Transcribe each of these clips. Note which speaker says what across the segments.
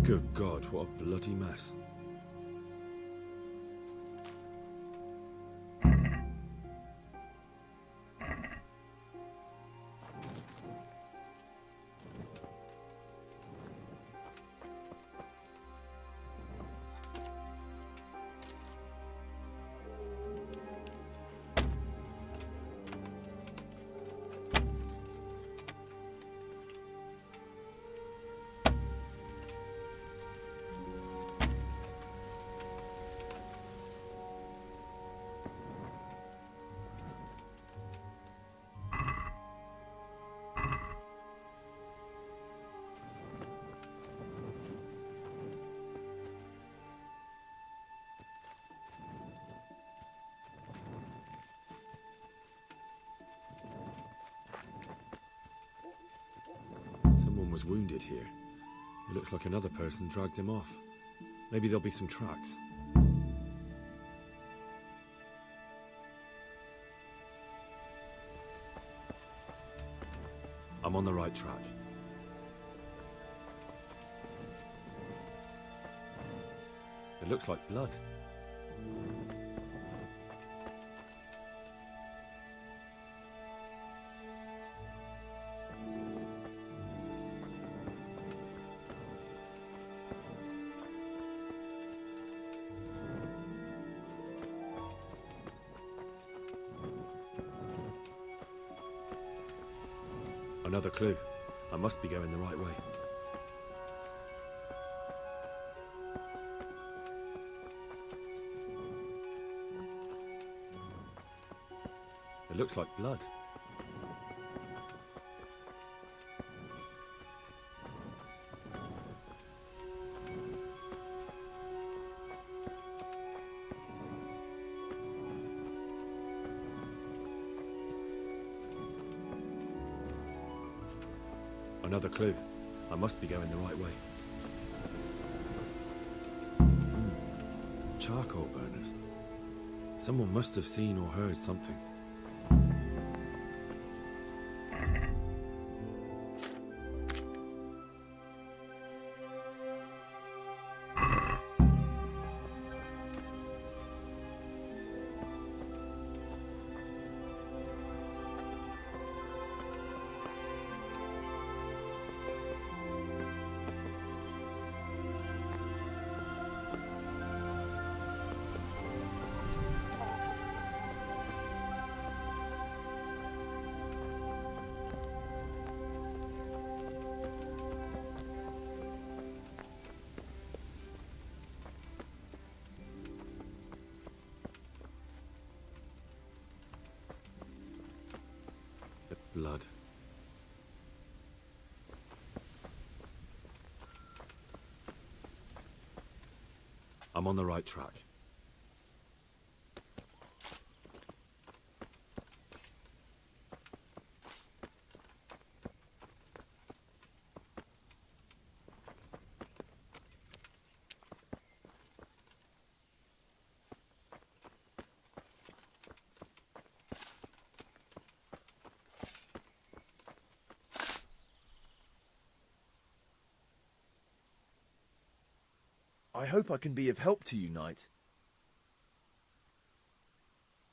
Speaker 1: Good God, what a bloody mess. Someone was wounded here. It looks like another person dragged him off. Maybe there'll be some tracks. I'm on the right track. It looks like blood. Another clue. I must be going the right way. It looks like blood. Another clue. I must be going the right way. Charcoal burners. Someone must have seen or heard something. Blood. I'm on the right track.
Speaker 2: I hope I can be of help to you, Knight.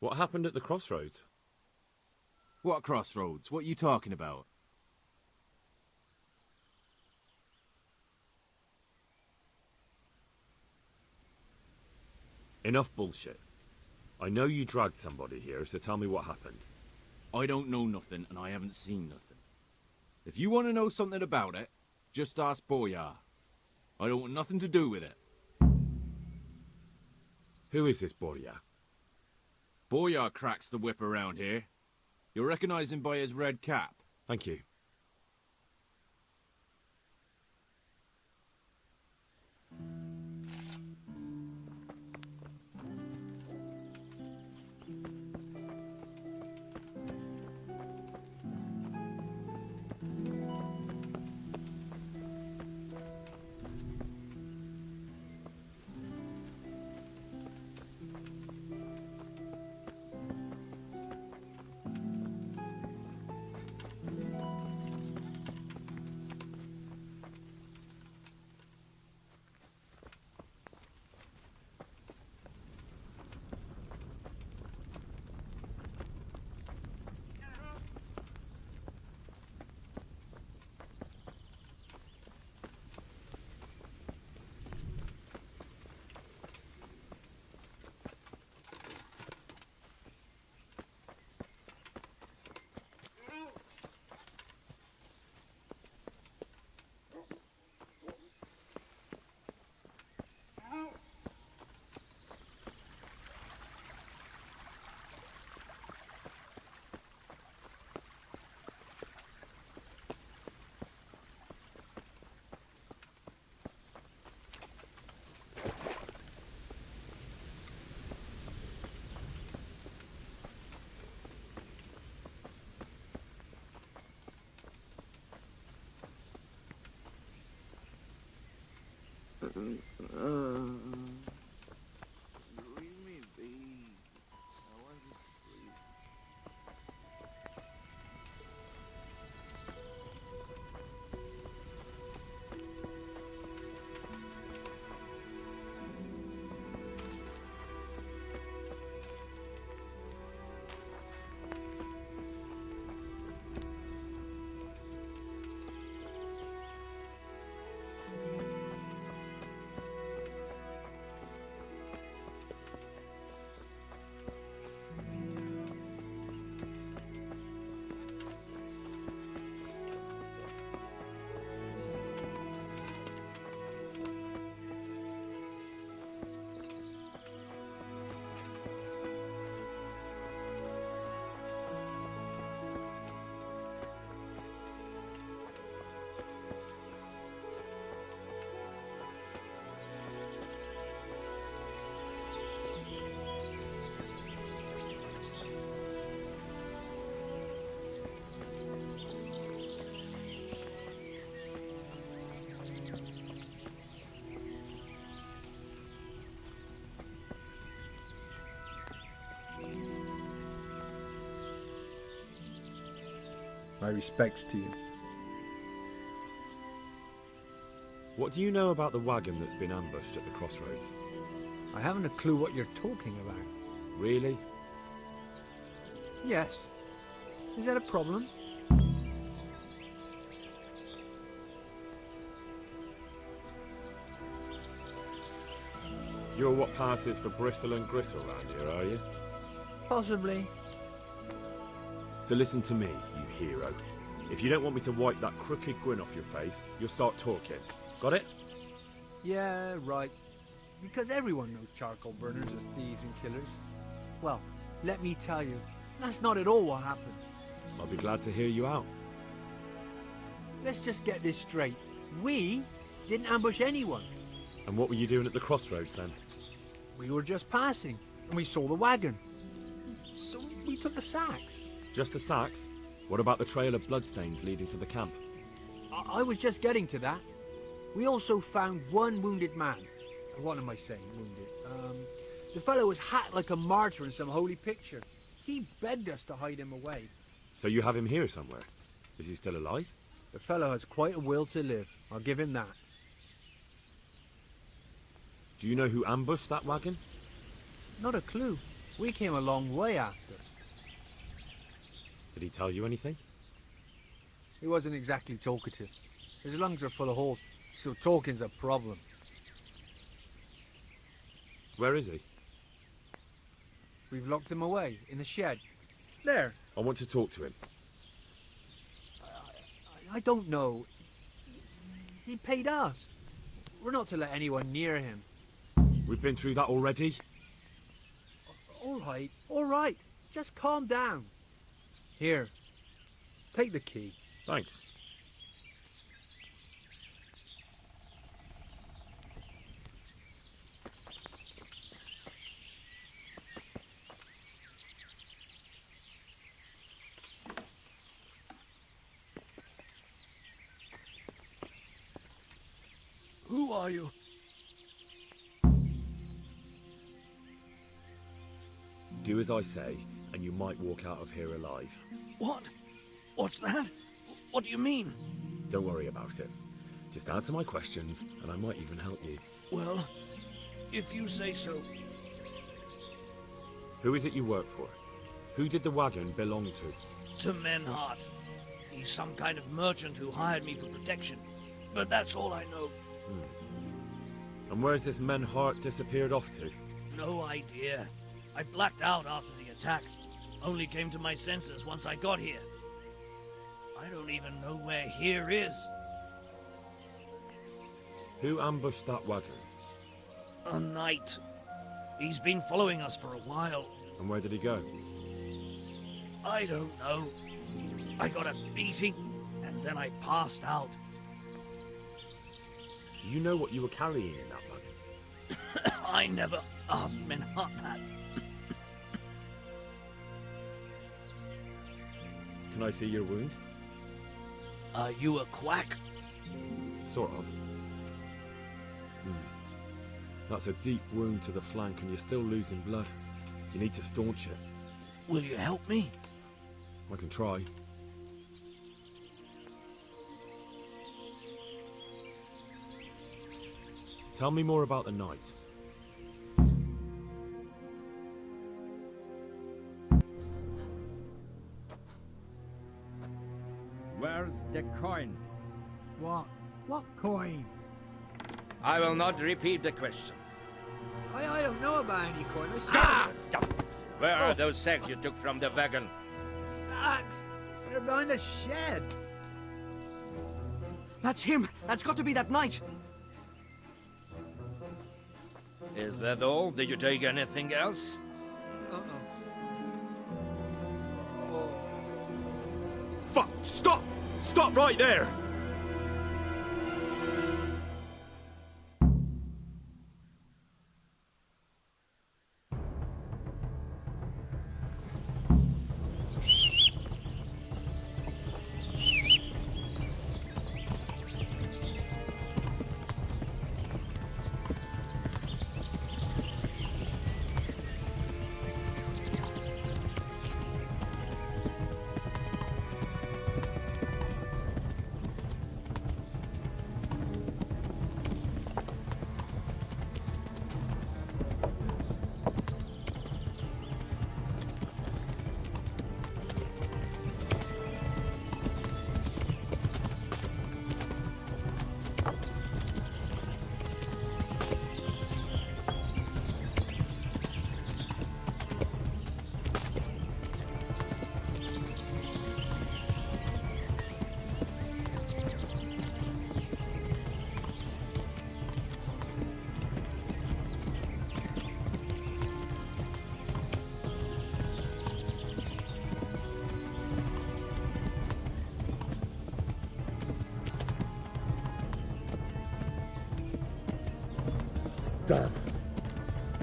Speaker 1: What happened at the crossroads?
Speaker 3: What crossroads? What are you talking about?
Speaker 1: Enough bullshit. I know you dragged somebody here, so tell me what happened.
Speaker 3: I don't know nothing, and I haven't seen nothing. If you want to know something about it, just ask Boyar. I don't want nothing to do with it.
Speaker 1: Who is this Boyar?
Speaker 3: Boyar cracks the whip around here. You'll recognize him by his red cap.
Speaker 1: Thank you.
Speaker 4: Leave me be. I want to sleep.
Speaker 5: My respects to you.
Speaker 1: What do you know about the wagon that's been ambushed at the crossroads?
Speaker 5: I haven't a clue what you're talking about.
Speaker 1: Really?
Speaker 5: Yes. Is that a problem?
Speaker 1: You're what passes for bristle and gristle round here, are you?
Speaker 5: Possibly.
Speaker 1: So listen to me, you hero. If you don't want me to wipe that crooked grin off your face, you'll start talking. Got it?
Speaker 5: Yeah, right. Because everyone knows charcoal burners are thieves and killers. Well, let me tell you, that's not at all what happened.
Speaker 1: I'll be glad to hear you out.
Speaker 5: Let's just get this straight. We didn't ambush anyone.
Speaker 1: And what were you doing at the crossroads then?
Speaker 5: We were just passing, and we saw the wagon. So we took the sacks.
Speaker 1: Just the sacks? What about the trail of bloodstains leading to the camp?
Speaker 5: I was just getting to that. We also found one wounded man. What am I saying, wounded? The fellow was hacked like a martyr in some holy picture. He begged us to hide him away.
Speaker 1: So you have him here somewhere? Is he still alive?
Speaker 5: The fellow has quite a will to live. I'll give him that.
Speaker 1: Do you know who ambushed that wagon?
Speaker 5: Not a clue. We came a long way after.
Speaker 1: Did he tell you anything?
Speaker 5: He wasn't exactly talkative. His lungs are full of holes, so talking's a problem.
Speaker 1: Where is he?
Speaker 5: We've locked him away, in the shed. There.
Speaker 1: I want to talk to him.
Speaker 5: I don't know. He paid us. We're not to let anyone near him.
Speaker 1: We've been through that already.
Speaker 5: All right. Just calm down. Here. Take the key.
Speaker 1: Thanks.
Speaker 4: Who are you?
Speaker 1: Do as I say, and you might walk out of here alive.
Speaker 4: What? What's that? What do you mean?
Speaker 1: Don't worry about it. Just answer my questions, and I might even help you.
Speaker 4: Well, if you say so.
Speaker 1: Who is it you work for? Who did the wagon belong to?
Speaker 4: To Menhart. He's some kind of merchant who hired me for protection. But that's all I know.
Speaker 1: And where's this Menhart disappeared off to?
Speaker 4: No idea. I blacked out after the attack. Only came to my senses once I got here. I don't even know where here is.
Speaker 1: Who ambushed that wagon?
Speaker 4: A knight. He's been following us for a while.
Speaker 1: And where did he go?
Speaker 4: I don't know. I got a beating, and then I passed out.
Speaker 1: Do you know what you were carrying in that wagon?
Speaker 4: I never asked Menhart that.
Speaker 1: Can I see your wound?
Speaker 4: Are you a quack?
Speaker 1: Sort of. That's a deep wound to the flank and you're still losing blood. You need to staunch it.
Speaker 4: Will you help me?
Speaker 1: I can try. Tell me more about the night.
Speaker 6: Where's the coin?
Speaker 5: What? What coin?
Speaker 6: I will not repeat the question.
Speaker 5: I don't know about any coin. I
Speaker 6: Ah! Where are those sacks you took from the wagon?
Speaker 5: Sacks! They're behind the shed.
Speaker 4: That's him! That's got to be that knight!
Speaker 6: Is that all? Did you take anything else?
Speaker 1: Fuck! Stop! Stop right there! Damn.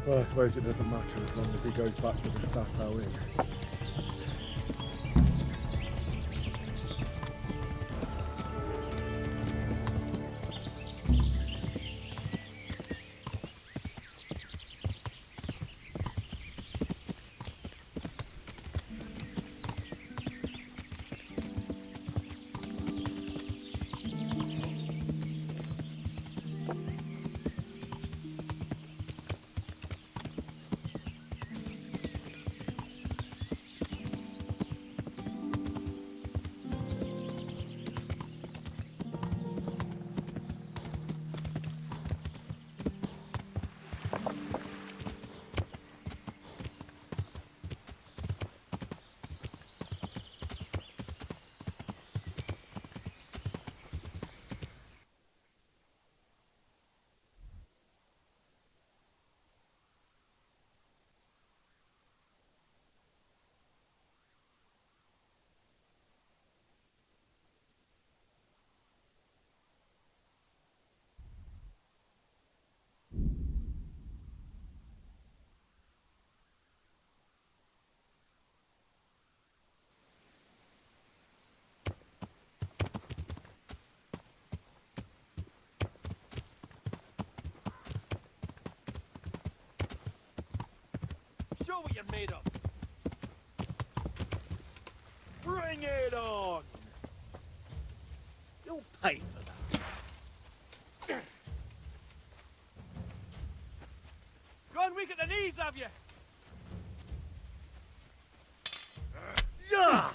Speaker 1: Well, I suppose it doesn't matter as long as he goes back to the Sasau Inn.
Speaker 4: Show what you're made of! Bring it on! You'll pay for that. Gone weak at the knees, have you? Yeah!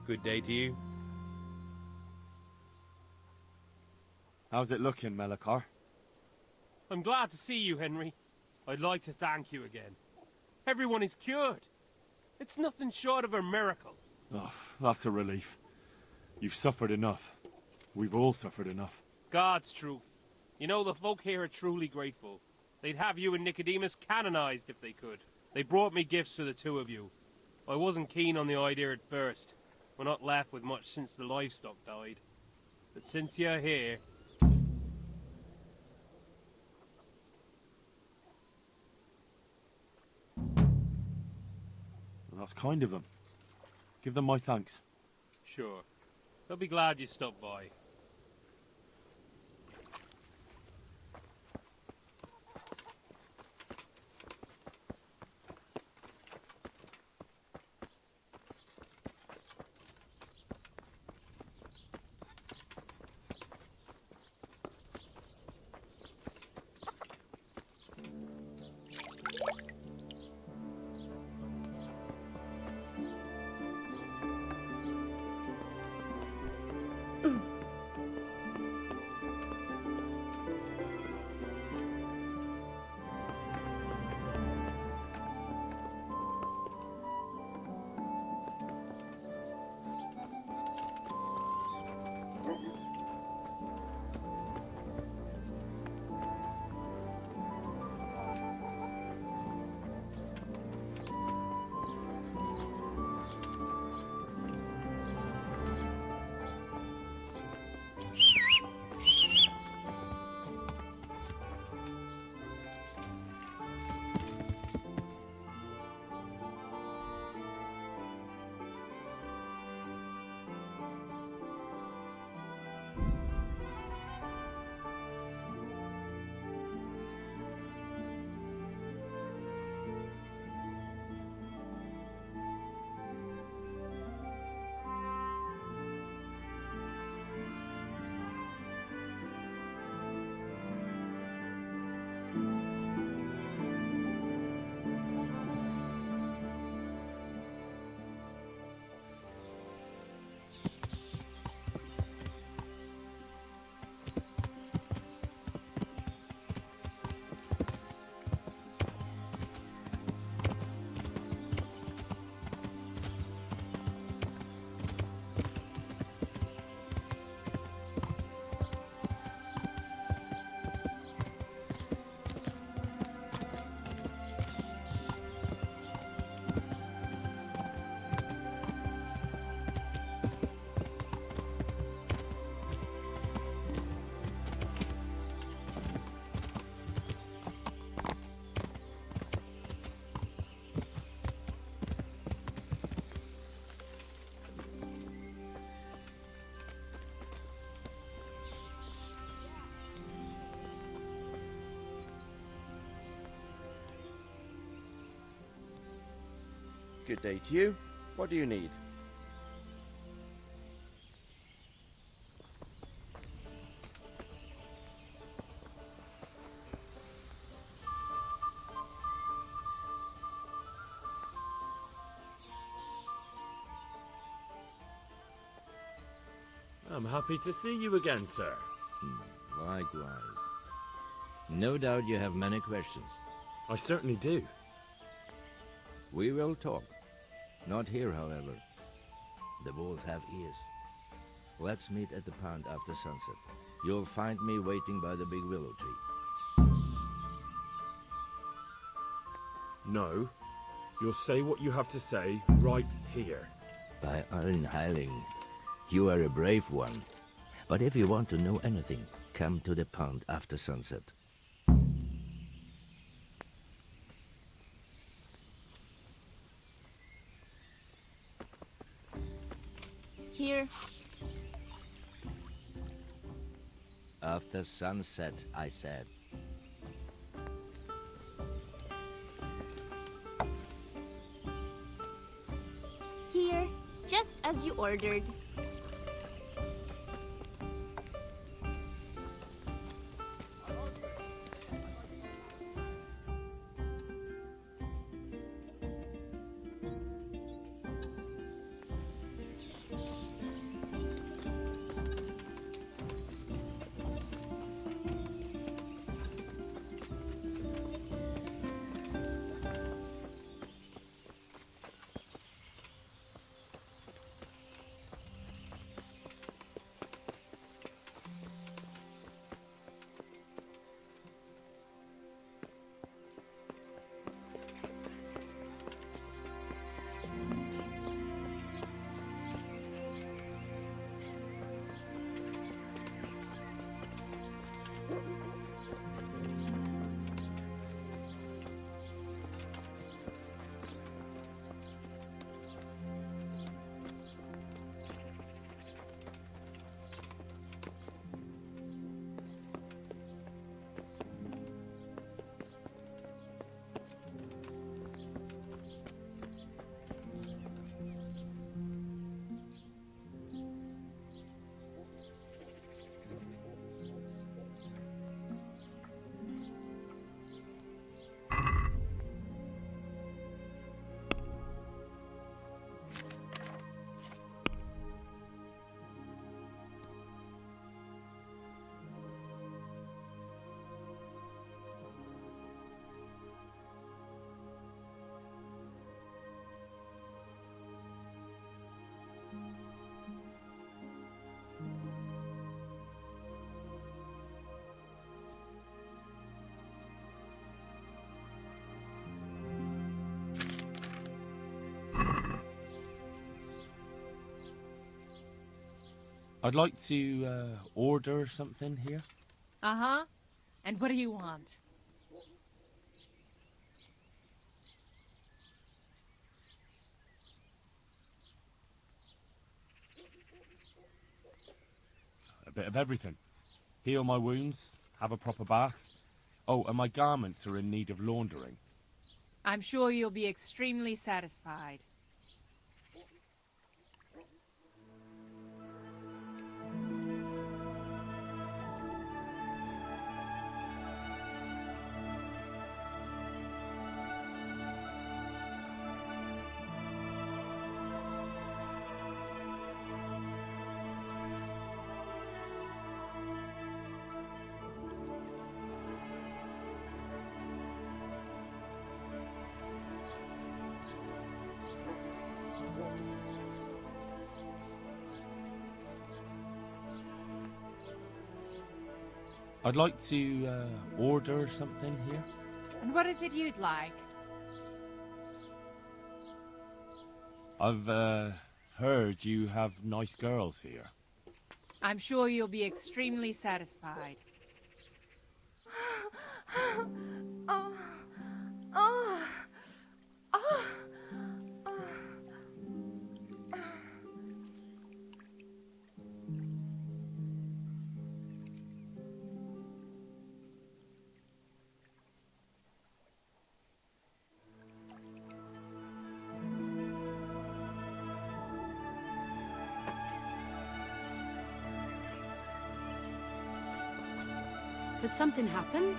Speaker 7: Good day to you.
Speaker 1: How's it looking, Melikar?
Speaker 8: I'm glad to see you, Henry. I'd like to thank you again. Everyone is cured. It's nothing short of a miracle.
Speaker 1: Oh, that's a relief. You've suffered enough. We've all suffered enough.
Speaker 8: God's truth. You know, the folk here are truly grateful. They'd have you and Nicodemus canonized if they could. They brought me gifts for the two of you. I wasn't keen on the idea at first. We're not left with much since the livestock died. But since you're here...
Speaker 1: Well, that's kind of them. Give them my thanks.
Speaker 8: Sure. They'll be glad you stopped by.
Speaker 9: Good day to you. What do you need?
Speaker 1: I'm happy to see you again, sir.
Speaker 6: Likewise. No doubt you have many questions.
Speaker 1: I certainly do.
Speaker 6: We will talk. Not here, however. The wolves have ears. Let's meet at the pond after sunset. You'll find me waiting by the big willow tree.
Speaker 1: No. You'll say what you have to say right here.
Speaker 6: By allen Heiling, you are a brave one. But if you want to know anything, come to the pond after sunset.
Speaker 10: Here.
Speaker 6: After sunset, I said.
Speaker 10: Here, just as you ordered.
Speaker 8: I'd like to order something here.
Speaker 7: Uh-huh. And what do you want?
Speaker 8: A bit of everything. Heal my wounds, have a proper bath. Oh, and my garments are in need of laundering.
Speaker 7: I'm sure you'll be extremely satisfied.
Speaker 8: I'd like to order something here.
Speaker 7: And what is it you'd like?
Speaker 8: I've heard you have nice girls here.
Speaker 7: I'm sure you'll be extremely satisfied.
Speaker 10: Oh. Oh. Oh.
Speaker 11: Has something happened?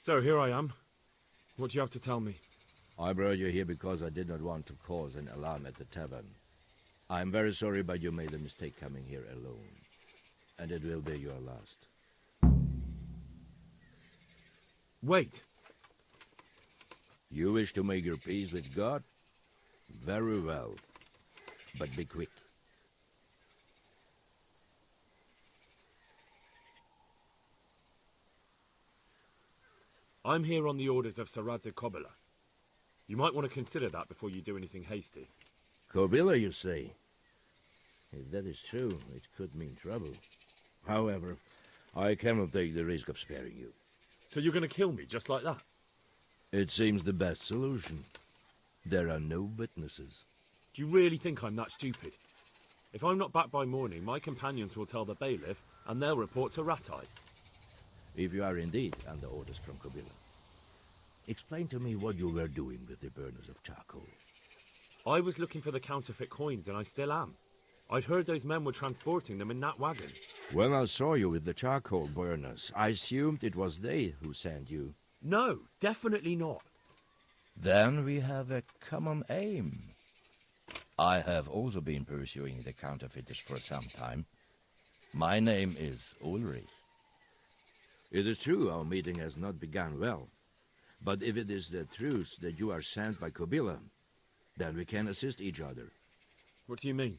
Speaker 1: So here I am. What do you have to tell me?
Speaker 6: I brought you here because I did not want to cause an alarm at the tavern. I'm very sorry, but you made a mistake coming here alone. And it will be your last.
Speaker 1: Wait!
Speaker 6: You wish to make your peace with God? Very well. But be quick.
Speaker 1: I'm here on the orders of Sir Radzig Kobyla. You might want to consider that before you do anything hasty.
Speaker 6: Kobyla, you say? If that is true, it could mean trouble. However, I cannot take the risk of sparing you.
Speaker 1: So you're going to kill me just like that?
Speaker 6: It seems the best solution. There are no witnesses.
Speaker 1: Do you really think I'm that stupid? If I'm not back by morning, my companions will tell the bailiff, and they'll report to Ratai.
Speaker 6: If you are indeed under orders from Kobyla, explain to me what you were doing with the burners of charcoal.
Speaker 1: I was looking for the counterfeit coins, and I still am. I'd heard those men were transporting them in that wagon.
Speaker 6: When I saw you with the charcoal burners, I assumed it was they who sent you.
Speaker 1: No, definitely not.
Speaker 6: Then we have a common aim. I have also been pursuing the counterfeiters for some time. My name is Ulrich. It is true our meeting has not begun well. But if it is the truth that you are sent by Kobyla, then we can assist each other.
Speaker 1: What do you mean?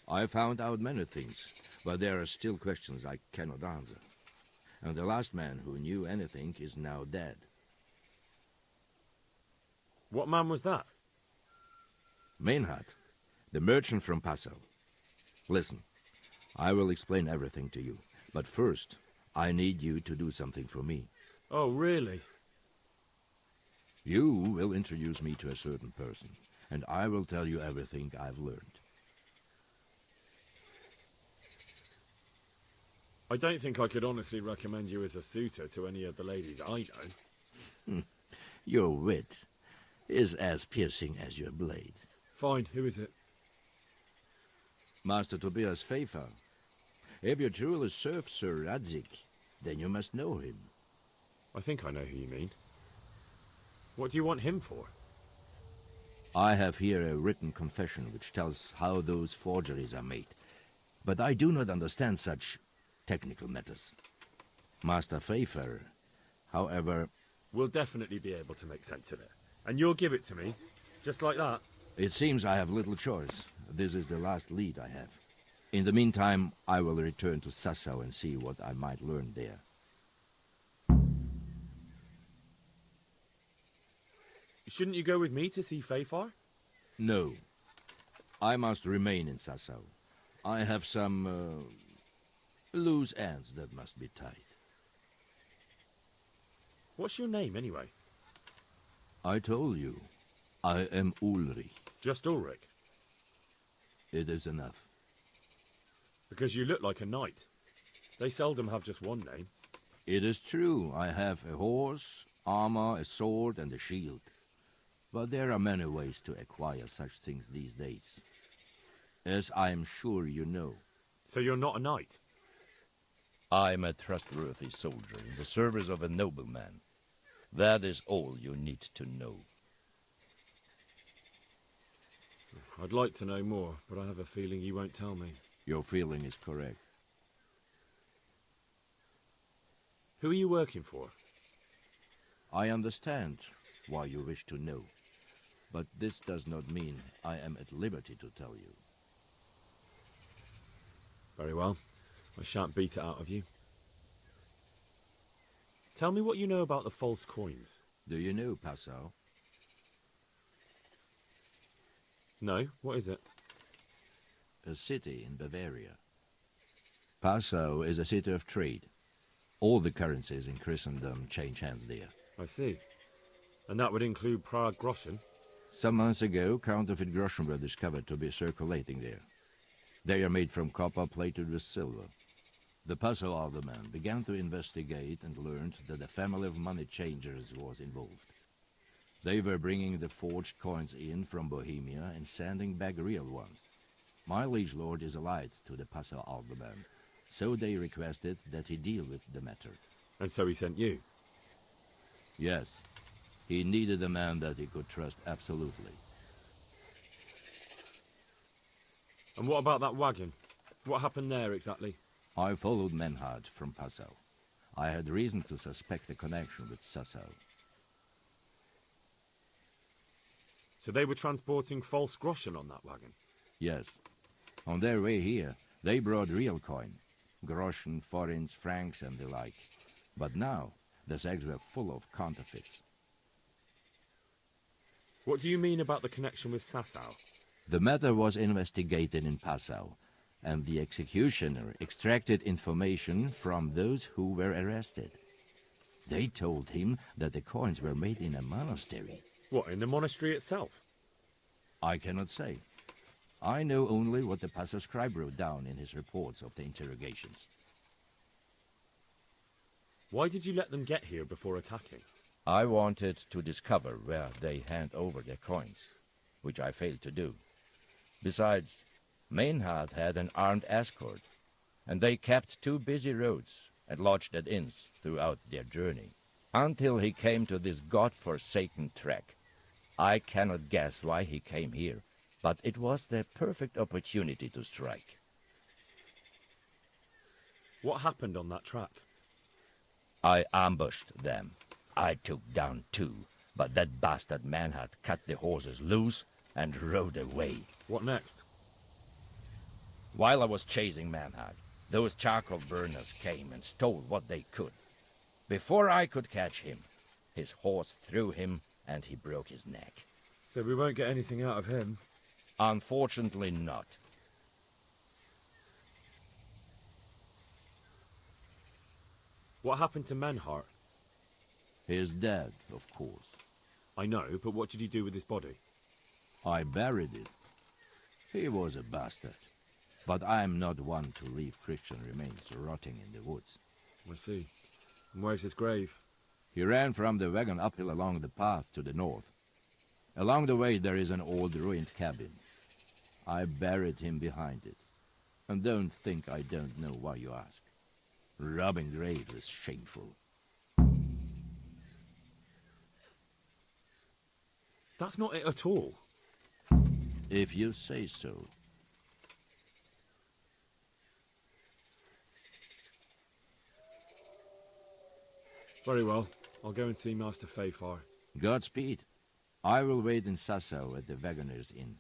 Speaker 6: I found out many things, but there are still questions I cannot answer. And the last man who knew anything is now dead.
Speaker 1: What man was that?
Speaker 6: Meinhard, the merchant from Passau. Listen, I will explain everything to you, but first, I need you to do something for me.
Speaker 1: Oh, really?
Speaker 6: You will introduce me to a certain person, and I will tell you everything I've learned.
Speaker 1: I don't think I could honestly recommend you as a suitor to any of the ladies I know.
Speaker 6: Your wit is as piercing as your blade.
Speaker 1: Fine, who is it?
Speaker 6: Master Tobias Pfeiffer. If you truly serve Sir Radzig, then you must know him.
Speaker 1: I think I know who you mean. What do you want him for?
Speaker 6: I have here a written confession which tells how those forgeries are made, but I do not understand such technical matters. Master Pfeiffer, however...
Speaker 1: We'll definitely be able to make sense of it. And you'll give it to me, just like that?
Speaker 6: It seems I have little choice. This is the last lead I have. In the meantime, I will return to Sassau and see what I might learn there.
Speaker 1: Shouldn't you go with me to see Pfeiffer?
Speaker 6: No. I must remain in Sassau. I have some loose ends that must be tied.
Speaker 1: What's your name, anyway?
Speaker 6: I told you. I am Ulrich.
Speaker 1: Just Ulrich?
Speaker 6: It is enough.
Speaker 1: Because you look like a knight. They seldom have just one name.
Speaker 6: It is true. I have a horse, armor, a sword, and a shield. But there are many ways to acquire such things these days. As I am sure you know.
Speaker 1: So you're not a knight?
Speaker 11: I am a trustworthy soldier in the service of a nobleman. That is all you need to know.
Speaker 1: I'd like to know more, but I have a feeling you won't tell me.
Speaker 6: Your feeling is correct.
Speaker 1: Who are you working for?
Speaker 6: I understand why you wish to know, but this does not mean I am at liberty to tell you.
Speaker 1: Very well. I shan't beat it out of you. Tell me what you know about the false coins.
Speaker 6: Do you know Passau?
Speaker 1: No, what is it?
Speaker 6: A city in Bavaria. Passau is a city of trade. All the currencies in Christendom change hands there.
Speaker 1: I see. And that would include Prague groschen?
Speaker 6: Some months ago, counterfeit groschen were discovered to be circulating there. They are made from copper plated with silver. The Passau alderman began to investigate and learned that a family of money changers was involved. They were bringing the forged coins in from Bohemia and sending back real ones. My liege lord is allied to the Passau alderman, so they requested that he deal with the matter.
Speaker 1: And so he sent you?
Speaker 11: Yes. He needed a man that he could trust absolutely.
Speaker 1: And what about that wagon? What happened there exactly?
Speaker 11: I followed Menhard from Passau. I had reason to suspect a connection with Sassau.
Speaker 1: So they were transporting false groschen on that wagon?
Speaker 11: Yes. On their way here, they brought real coin. Groschen, forints, francs, and the like. But now, the sacks were full of counterfeits.
Speaker 1: What do you mean about the connection with Sassau?
Speaker 11: The matter was investigated in Passau, and the executioner extracted information from those who were arrested. They told him that the coins were made in a monastery.
Speaker 1: What, in the monastery itself?
Speaker 11: I cannot say. I know only what the Passau scribe wrote down in his reports of the interrogations.
Speaker 1: Why did you let them get here before attacking?
Speaker 11: I wanted to discover where they hand over their coins, which I failed to do. Besides, Maynard had an armed escort, and they kept two busy roads and lodged at inns throughout their journey, until he came to this god-forsaken track. I cannot guess why he came here, but it was the perfect opportunity to strike.
Speaker 1: What happened on that track?
Speaker 11: I ambushed them. I took down two, but that bastard Manhart cut the horses loose and rode away.
Speaker 1: What next?
Speaker 11: While I was chasing Manhart, those charcoal burners came and stole what they could. Before I could catch him, his horse threw him and he broke his neck.
Speaker 1: So we won't get anything out of him?
Speaker 11: Unfortunately not.
Speaker 1: What happened to Menhart?
Speaker 11: He is dead, of course.
Speaker 1: I know, but what did you do with his body?
Speaker 11: I buried it. He was a bastard. But I am not one to leave Christian remains rotting in the woods.
Speaker 1: I see. And where's his grave?
Speaker 11: He ran from the wagon uphill along the path to the north. Along the way there is an old ruined cabin. I buried him behind it. And don't think I don't know why you ask. Robbing graves is shameful.
Speaker 1: That's not it at all.
Speaker 11: If you say so.
Speaker 1: Very well. I'll go and see Master Fayfar.
Speaker 11: Godspeed. I will wait in Sassau at the Wagoner's Inn.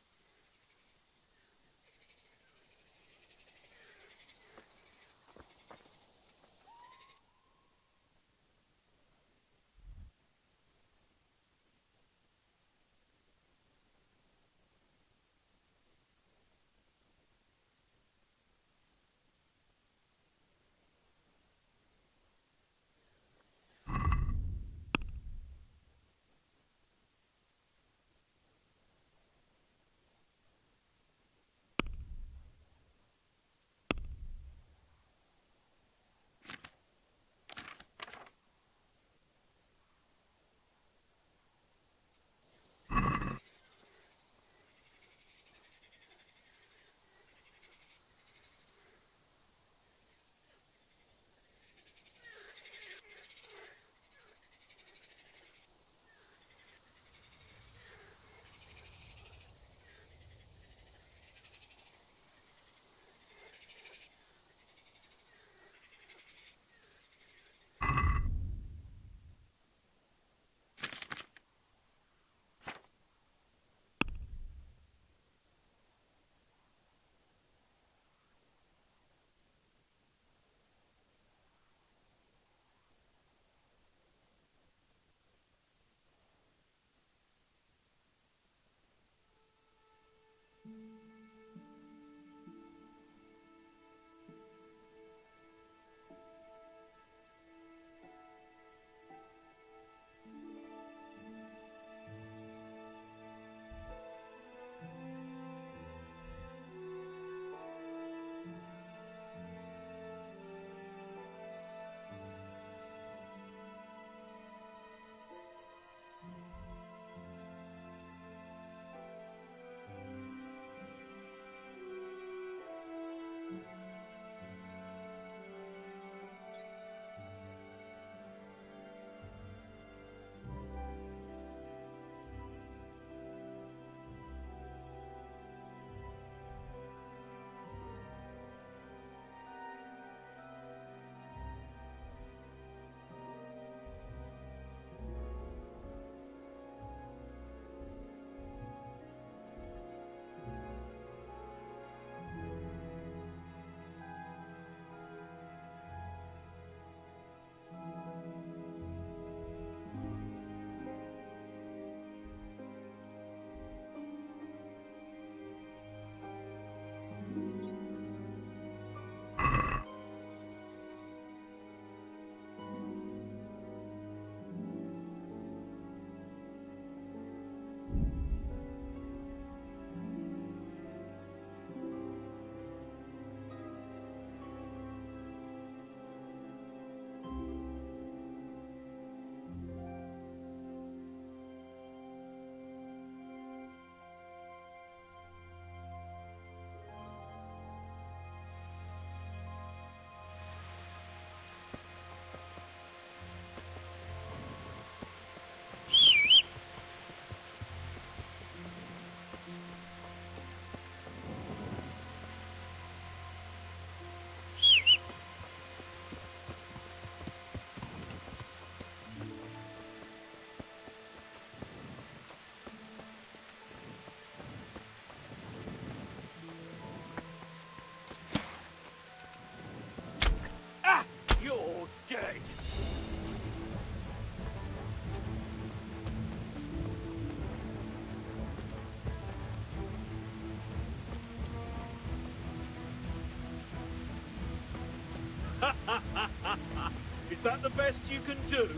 Speaker 12: Is that the best you can do?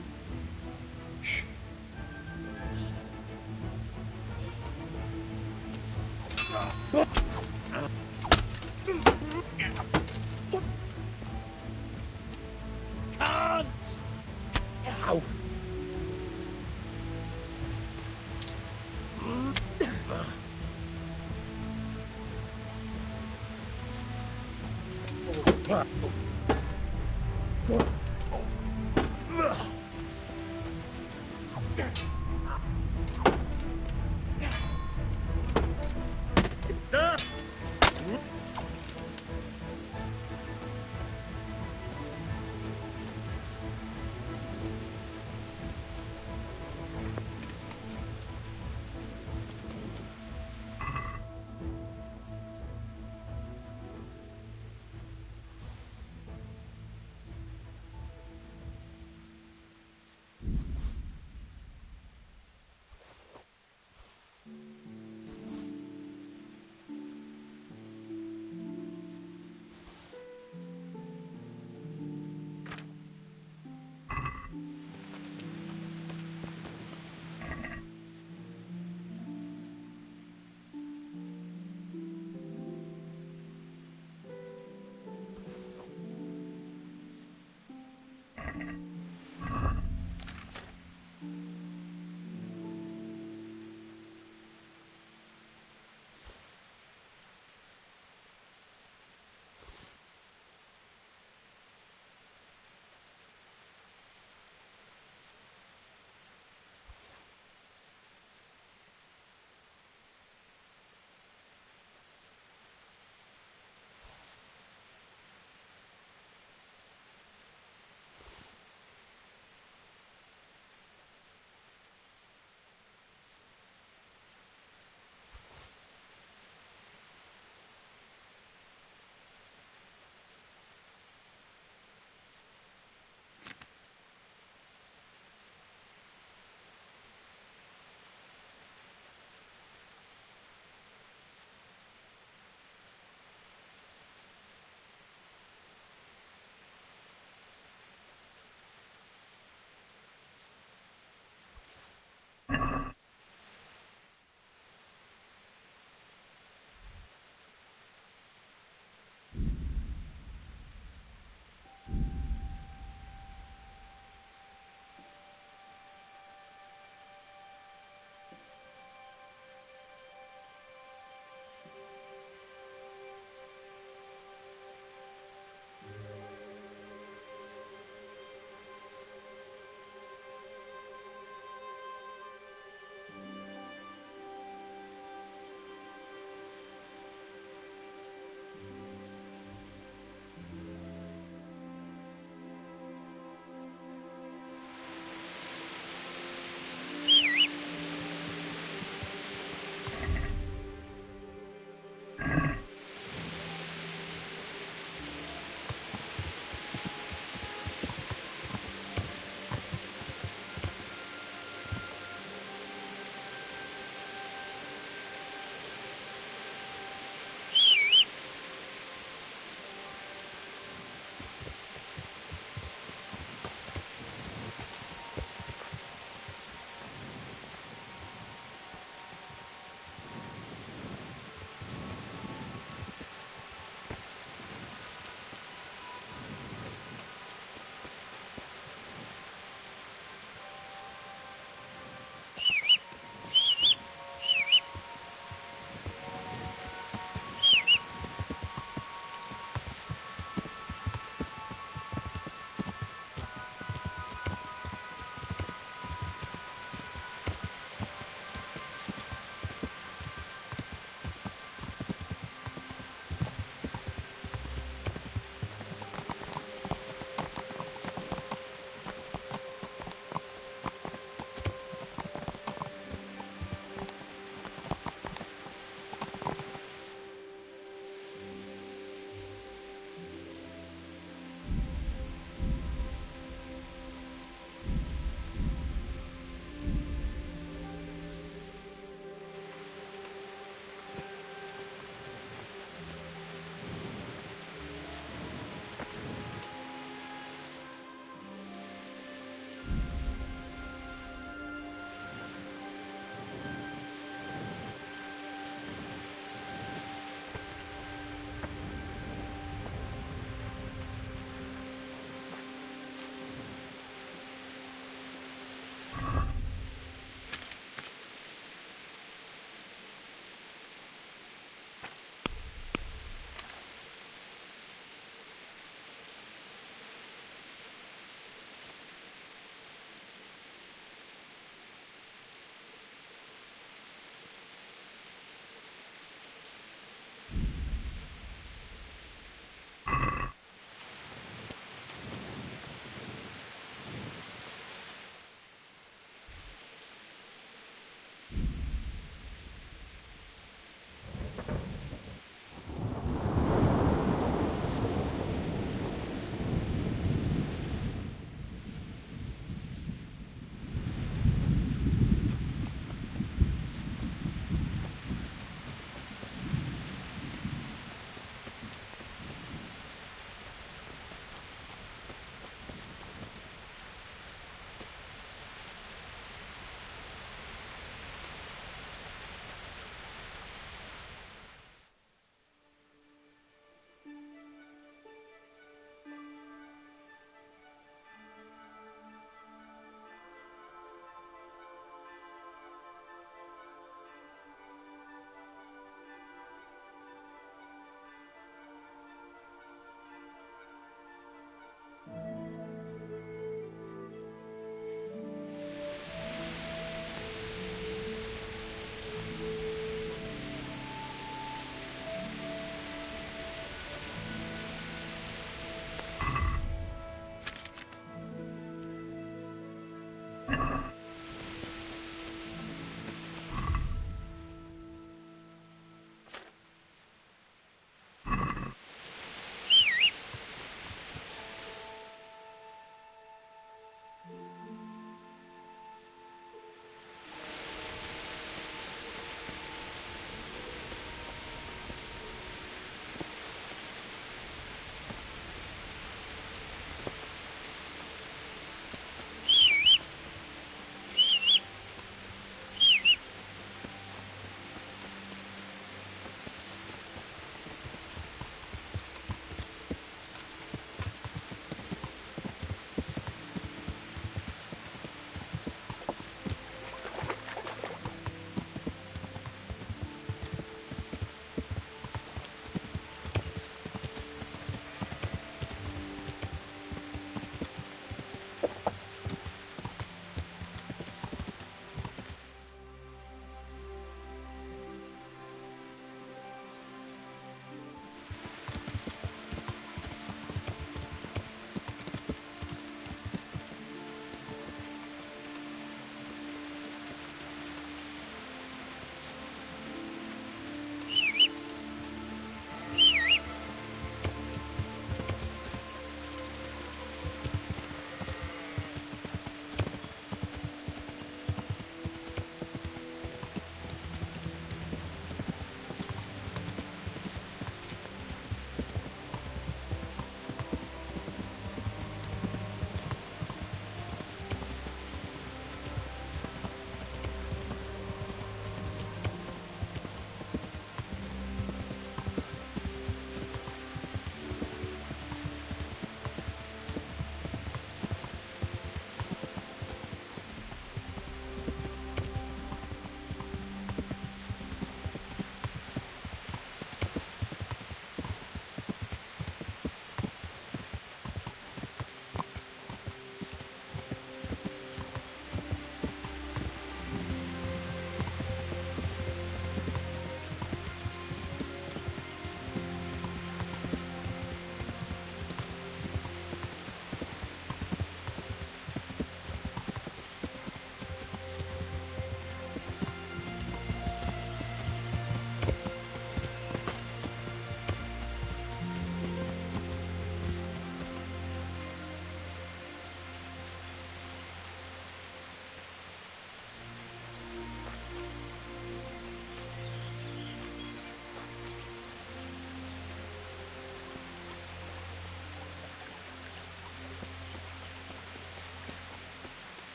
Speaker 4: Can't! Ow!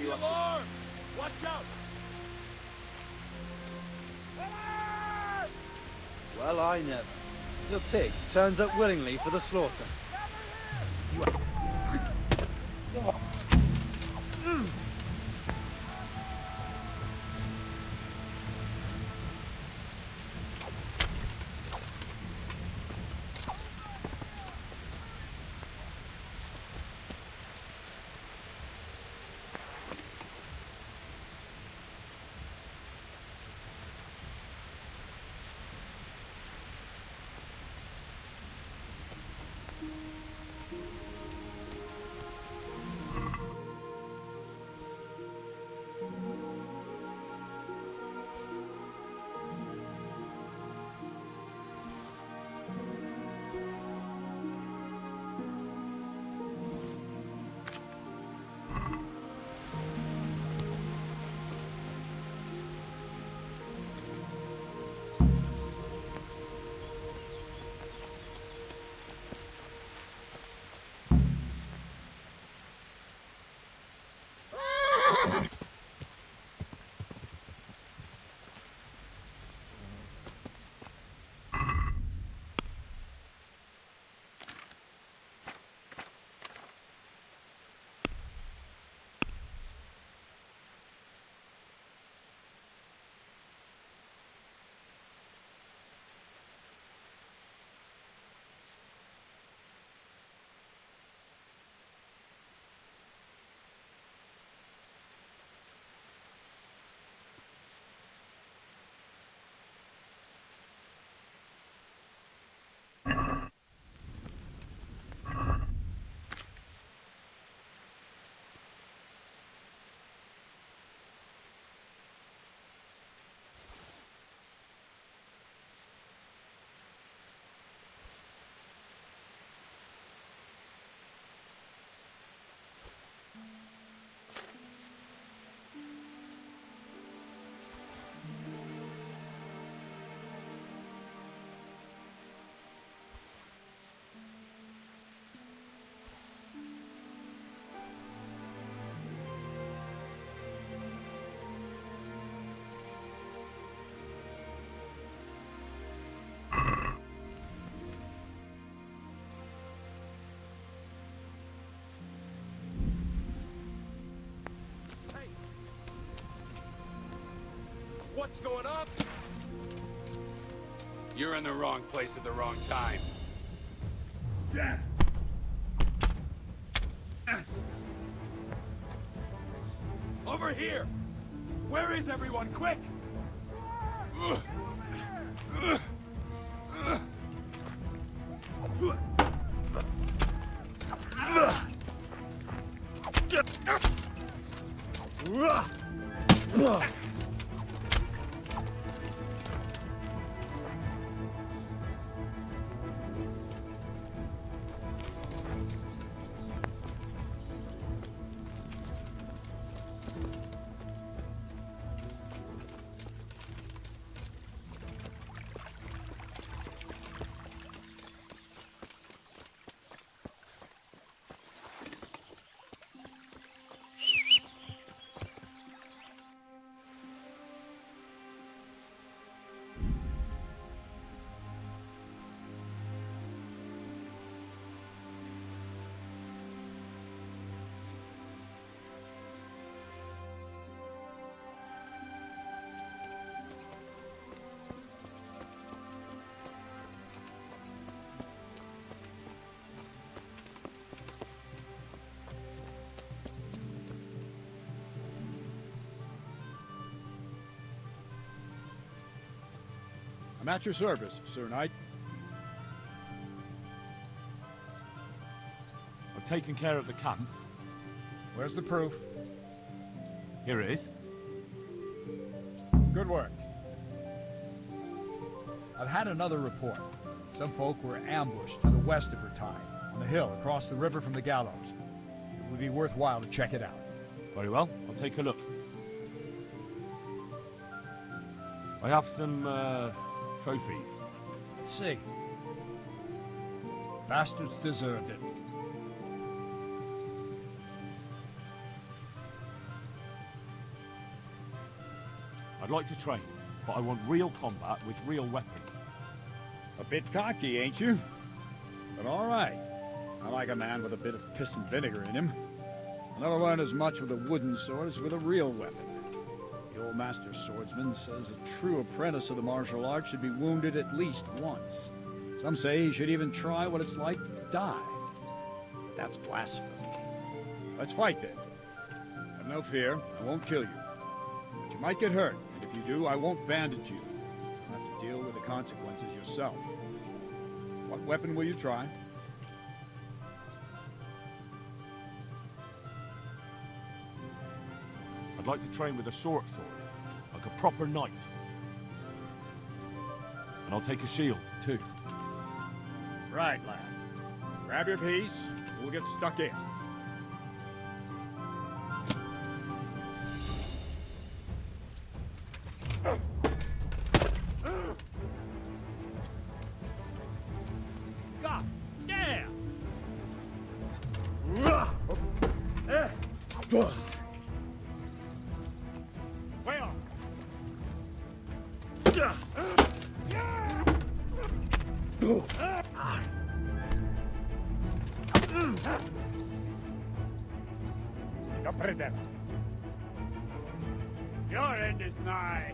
Speaker 12: you up. Alarm! Watch out!
Speaker 13: Well, I never. The pig turns up willingly for the slaughter.
Speaker 12: What's going on? You're in the wrong place at the wrong time. Over here! Where is everyone? Quick!
Speaker 14: I'm at your service, Sir Knight.
Speaker 1: I've taken care of the camp.
Speaker 14: Where's the proof?
Speaker 1: Here it is.
Speaker 14: Good work. I've had another report. Some folk were ambushed to the west of Rtine, on the hill across the river from the gallows. It would be worthwhile to check it out.
Speaker 1: Very well, I'll take a look. I have some, trophies.
Speaker 14: Let's see. Bastards deserved it.
Speaker 1: I'd like to train, but I want real combat with real weapons.
Speaker 14: A bit cocky, ain't you? But all right. I like a man with a bit of piss and vinegar in him. I'll never learn as much with a wooden sword as with a real weapon. The old master swordsman says a true apprentice of the martial arts should be wounded at least once. Some say he should even try what it's like to die. But that's blasphemy. Let's fight then. Have no fear, I won't kill you. But you might get hurt, and if you do, I won't bandage you. You'll have to deal with the consequences yourself. What weapon will you try?
Speaker 1: I'd like to train with a short sword, like a proper knight. And I'll take a shield, too.
Speaker 14: Right, lad. Grab your piece, we'll get stuck in.
Speaker 8: God damn! Way off!
Speaker 14: Capredena. Your end is nigh.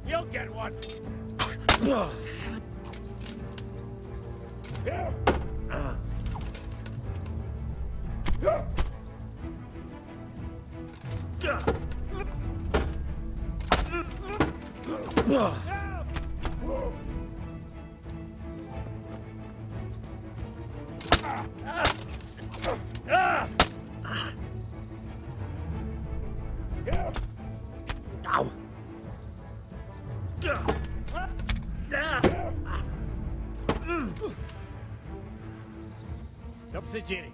Speaker 8: You'll get one!
Speaker 14: Dobře,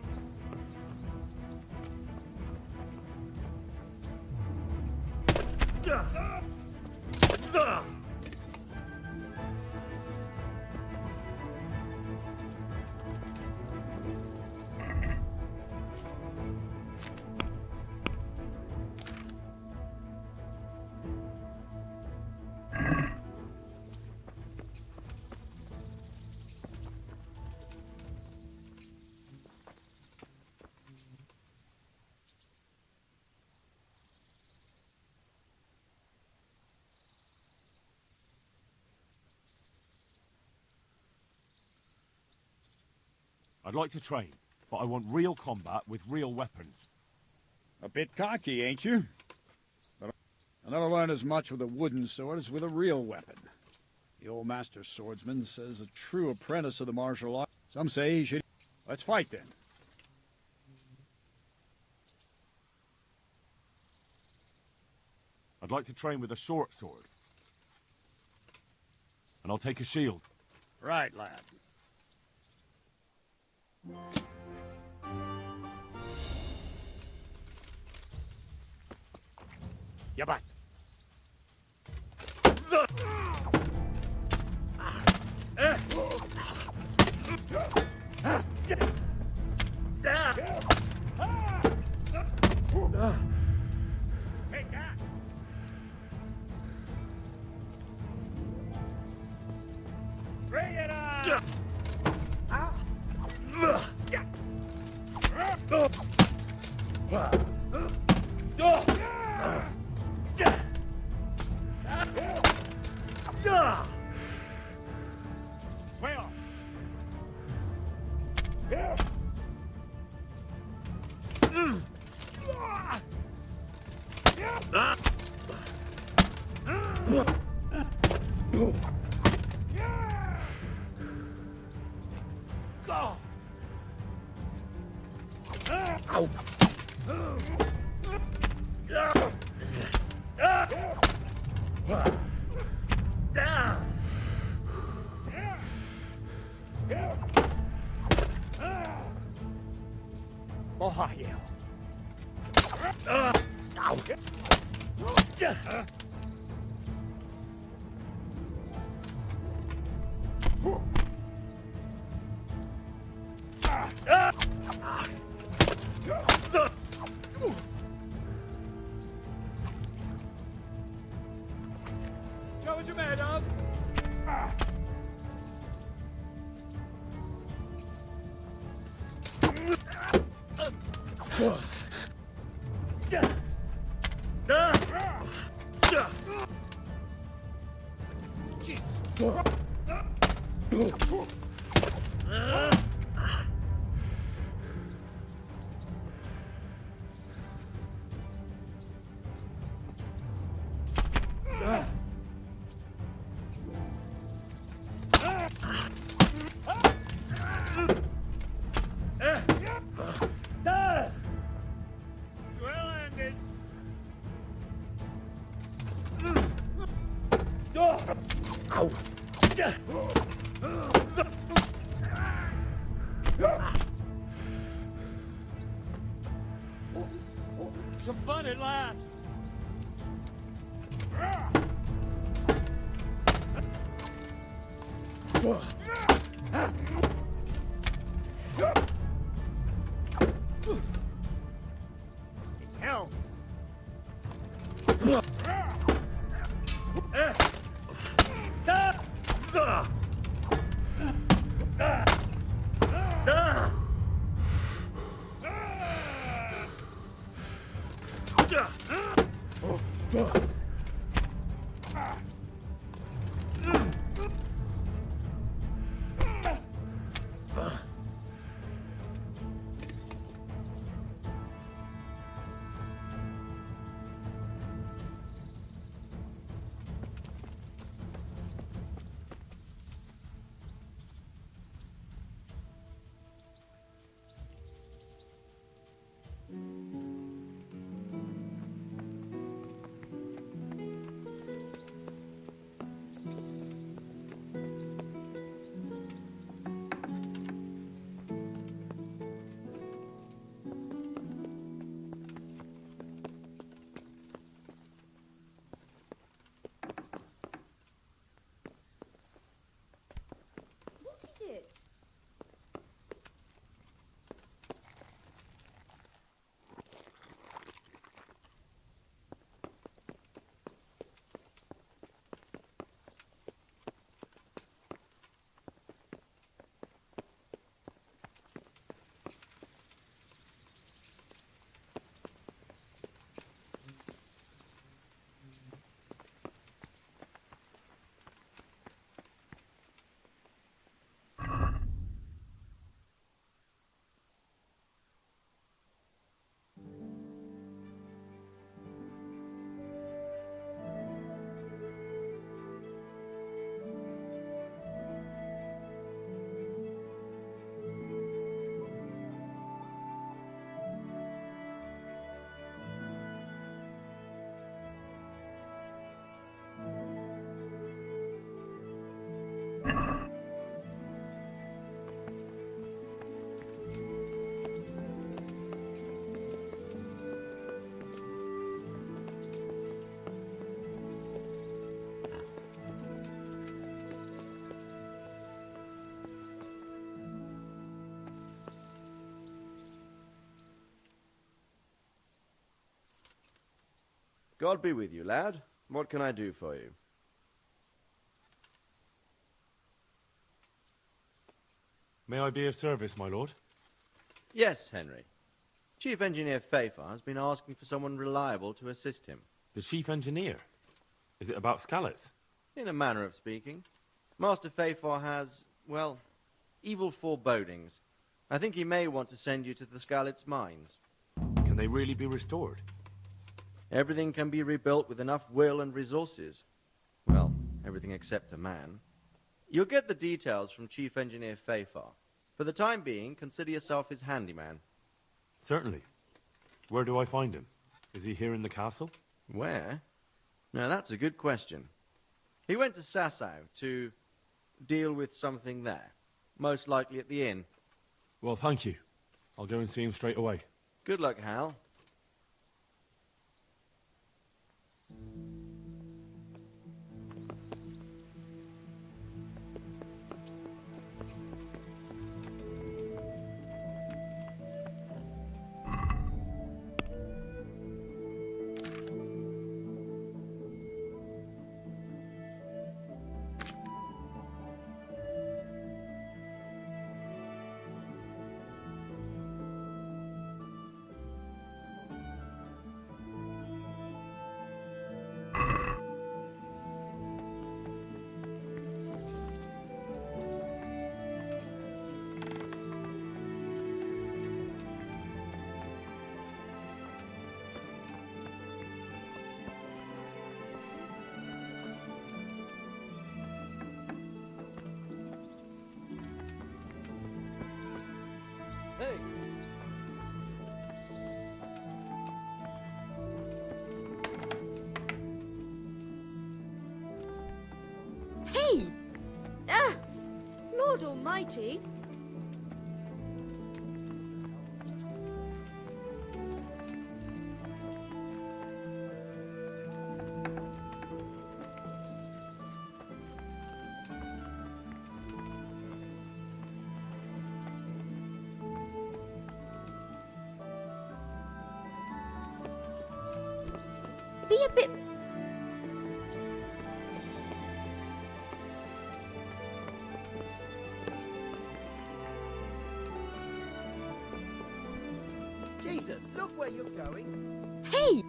Speaker 1: I'd like to train, but I want real combat with real weapons.
Speaker 14: A bit cocky, ain't you? But I'll never learn as much with a wooden sword as with a real weapon. The old master swordsman says a true apprentice of the martial arts. Some say he should... Let's fight then.
Speaker 1: I'd like to train with a short sword. And I'll take a shield.
Speaker 14: Right, lad. Yeah, but...
Speaker 8: Take that! Bring it on! Way off!
Speaker 12: Show what you're made of. Well ended. Some fun at last. Hell.
Speaker 10: What is it?
Speaker 9: God be with you, lad. What can I do for you?
Speaker 1: May I be of service, my lord?
Speaker 9: Yes, Henry. Chief Engineer Pfeiffer has been asking for someone reliable to assist him.
Speaker 1: The chief engineer? Is it about Scallots?
Speaker 9: In a manner of speaking. Master Pfeiffer has, well, evil forebodings. I think he may want to send you to the Scallots mines.
Speaker 1: Can they really be restored?
Speaker 9: Everything can be rebuilt with enough will and resources. Well, everything except a man. You'll get the details from Chief Engineer Fafar. For the time being, consider yourself his handyman.
Speaker 1: Certainly. Where do I find him? Is he here in the castle?
Speaker 9: Where? Now, that's a good question. He went to Sasau to deal with something there. Most likely at the inn.
Speaker 1: Well, thank you. I'll go and see him straight away.
Speaker 9: Good luck, Hal.
Speaker 15: Hey! Ah! Lord Almighty! Be a bit...
Speaker 16: Jesus, look where you're going.
Speaker 15: Hey!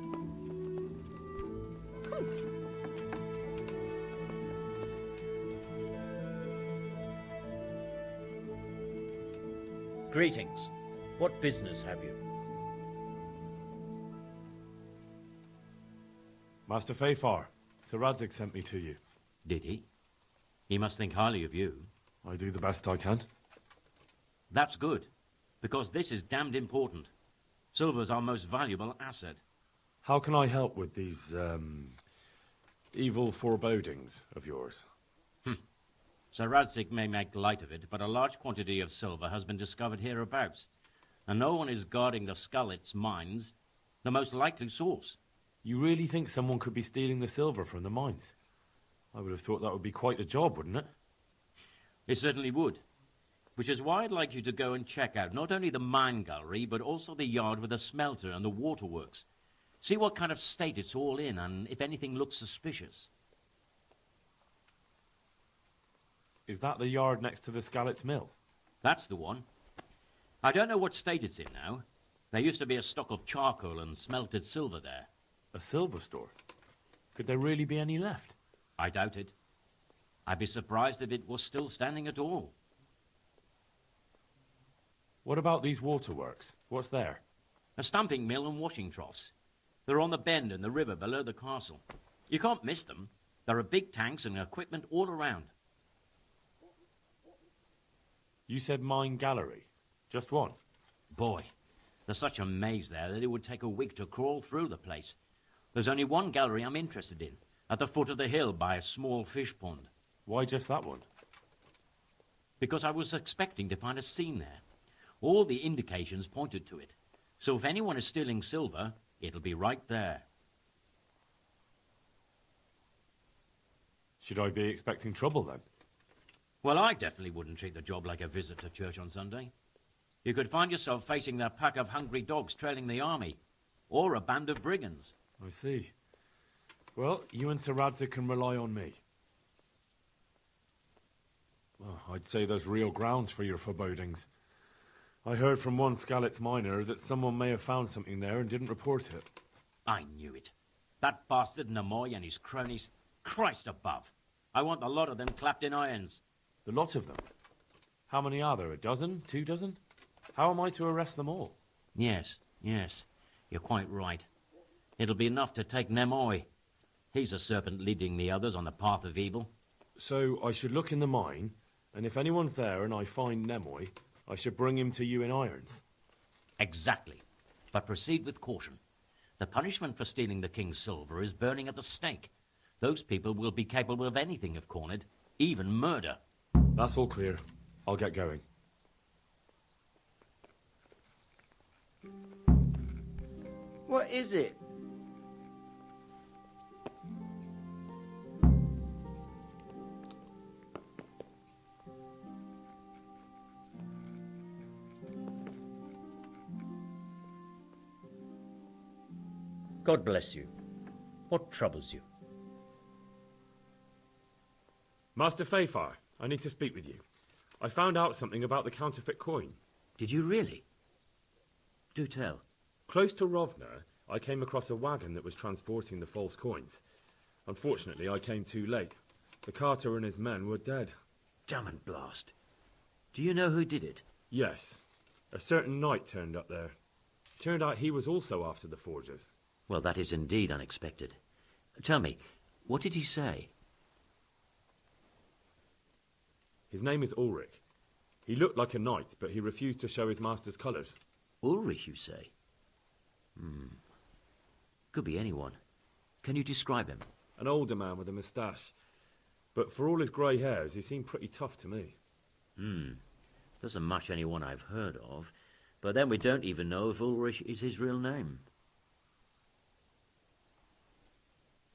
Speaker 17: Greetings. What business have you?
Speaker 1: Master Fafar, Sir Radzig sent me to you.
Speaker 17: Did he? He must think highly of you.
Speaker 1: I do the best I can.
Speaker 17: That's good, because this is damned important. Silver's our most valuable asset.
Speaker 1: How can I help with these, evil forebodings of yours?
Speaker 17: Sir Radzig may make light of it, but a large quantity of silver has been discovered hereabouts, and no one is guarding the Skullets mines, the most likely source.
Speaker 1: You really think someone could be stealing the silver from the mines? I would have thought that would be quite a job, wouldn't it?
Speaker 17: It certainly would. Which is why I'd like you to go and check out not only the mine gallery, but also the yard with the smelter and the waterworks. See what kind of state it's all in, and if anything looks suspicious.
Speaker 1: Is that the yard next to the Skalitz mill?
Speaker 17: That's the one. I don't know what state it's in now. There used to be a stock of charcoal and smelted silver there.
Speaker 1: A silver store? Could there really be any left?
Speaker 17: I doubt it. I'd be surprised if it was still standing at all.
Speaker 1: What about these waterworks? What's there?
Speaker 17: A stamping mill and washing troughs. They're on the bend in the river below the castle. You can't miss them. There are big tanks and equipment all around.
Speaker 1: You said mine gallery. Just one?
Speaker 17: Boy, there's such a maze there that it would take a week to crawl through the place. There's only one gallery I'm interested in, at the foot of the hill by a small fish pond.
Speaker 1: Why just that one?
Speaker 17: Because I was expecting to find a scene there. All the indications pointed to it. So if anyone is stealing silver, it'll be right there.
Speaker 1: Should I be expecting trouble then?
Speaker 17: Well, I definitely wouldn't treat the job like a visit to church on Sunday. You could find yourself facing that pack of hungry dogs trailing the army, or a band of brigands.
Speaker 1: I see. Well, you and Sir Radzig can rely on me. Well, I'd say there's real grounds for your forebodings. I heard from one Skalitz miner that someone may have found something there and didn't report it.
Speaker 17: I knew it. That bastard Namoy and his cronies. Christ above. I want the lot of them clapped in irons.
Speaker 1: The lot of them? How many are there? A dozen? 2 dozen? How am I to arrest them all?
Speaker 17: Yes. You're quite right. It'll be enough to take Nemoy. He's a serpent leading the others on the path of evil.
Speaker 1: So I should look in the mine, and if anyone's there and I find Nemoy, I should bring him to you in irons.
Speaker 17: Exactly. But proceed with caution. The punishment for stealing the king's silver is burning at the stake. Those people will be capable of anything if cornered, even murder.
Speaker 1: That's all clear. I'll get going.
Speaker 9: What is it?
Speaker 17: God bless you. What troubles you?
Speaker 1: Master Fayfar, I need to speak with you. I found out something about the counterfeit coin.
Speaker 17: Did you really? Do tell.
Speaker 1: Close to Rovna, I came across a wagon that was transporting the false coins. Unfortunately, I came too late. The carter and his men were dead.
Speaker 17: Damn and blast. Do you know who did it?
Speaker 1: Yes. A certain knight turned up there. Turned out he was also after the forgers.
Speaker 17: Well, that is indeed unexpected. Tell me, what did he say?
Speaker 1: His name is Ulrich. He looked like a knight, but he refused to show his master's colours.
Speaker 17: Ulrich, you say? Could be anyone. Can you describe him?
Speaker 1: An older man with a moustache. But for all his grey hairs, he seemed pretty tough to me.
Speaker 17: Doesn't match anyone I've heard of. But then we don't even know if Ulrich is his real name.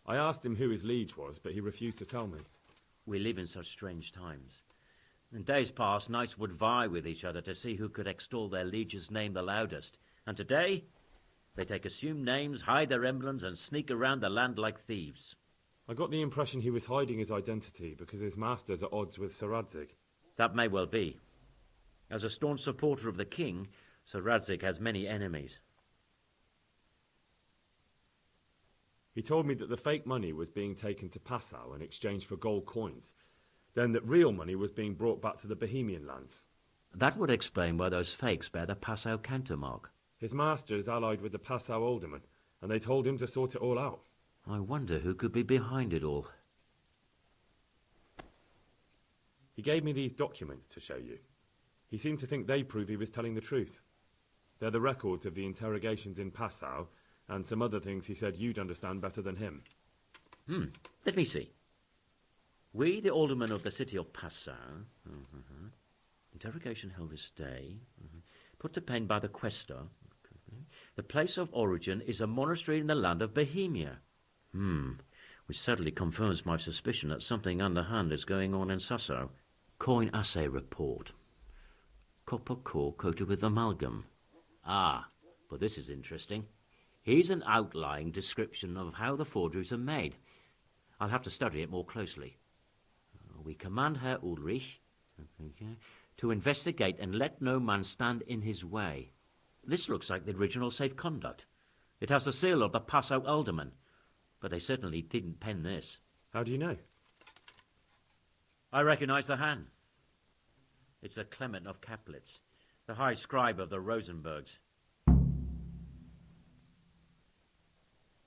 Speaker 1: I asked him who his liege was, but he refused to tell me.
Speaker 17: We live in such strange times. In days past, knights would vie with each other to see who could extol their liege's name the loudest. And today, they take assumed names, hide their emblems, and sneak around the land like thieves.
Speaker 1: I got the impression he was hiding his identity because his master's at odds with Sir Radzig.
Speaker 17: That may well be. As a staunch supporter of the king, Sir Radzig has many enemies.
Speaker 1: He told me that the fake money was being taken to Passau in exchange for gold coins, then that real money was being brought back to the Bohemian lands.
Speaker 17: That would explain why those fakes bear the Passau countermark.
Speaker 1: His master's allied with the Passau alderman, and they told him to sort it all out.
Speaker 17: I wonder who could be behind it all.
Speaker 1: He gave me these documents to show you. He seemed to think they prove he was telling the truth. They're the records of the interrogations in Passau, and some other things he said you'd understand better than him.
Speaker 17: Let me see. We, the aldermen of the city of Passau, interrogation held this day, put to pen by the questor. The place of origin is a monastery in the land of Bohemia. Which certainly confirms my suspicion that something underhand is going on in Sasso. Coin assay report. Copper core coated with amalgam. But this is interesting. Here's an outline description of how the forgeries are made. I'll have to study it more closely. We command Herr Ulrich to investigate and let no man stand in his way. This looks like the original safe conduct. It has the seal of the Passau alderman, but they certainly didn't pen this.
Speaker 1: How do you know?
Speaker 17: I recognize the hand. It's a Clement of Kaplitz, the high scribe of the Rosenbergs.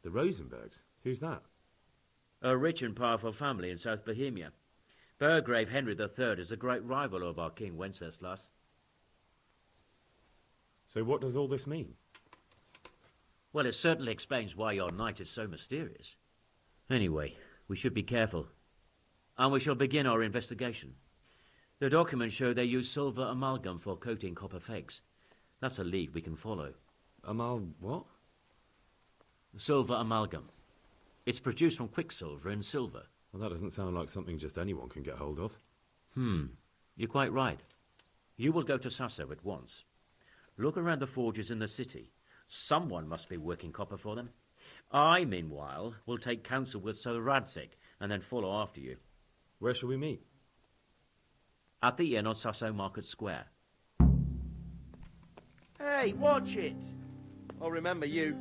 Speaker 1: The Rosenbergs? Who's that?
Speaker 17: A rich and powerful family in South Bohemia. Burgrave Henry III is a great rival of our King Wenceslas.
Speaker 1: So what does all this mean?
Speaker 17: Well, it certainly explains why your knight is so mysterious. Anyway, we should be careful. And we shall begin our investigation. The documents show they use silver amalgam for coating copper fakes. That's a lead we can follow.
Speaker 1: What?
Speaker 17: Silver amalgam. It's produced from quicksilver and silver.
Speaker 1: Well, that doesn't sound like something just anyone can get hold of.
Speaker 17: You're quite right. You will go to Sasso at once. Look around the forges in the city. Someone must be working copper for them. I, meanwhile, will take counsel with Sir Radzig and then follow after you.
Speaker 1: Where shall we meet?
Speaker 17: At the inn on Sasso Market Square.
Speaker 9: Hey, watch it! I'll remember you.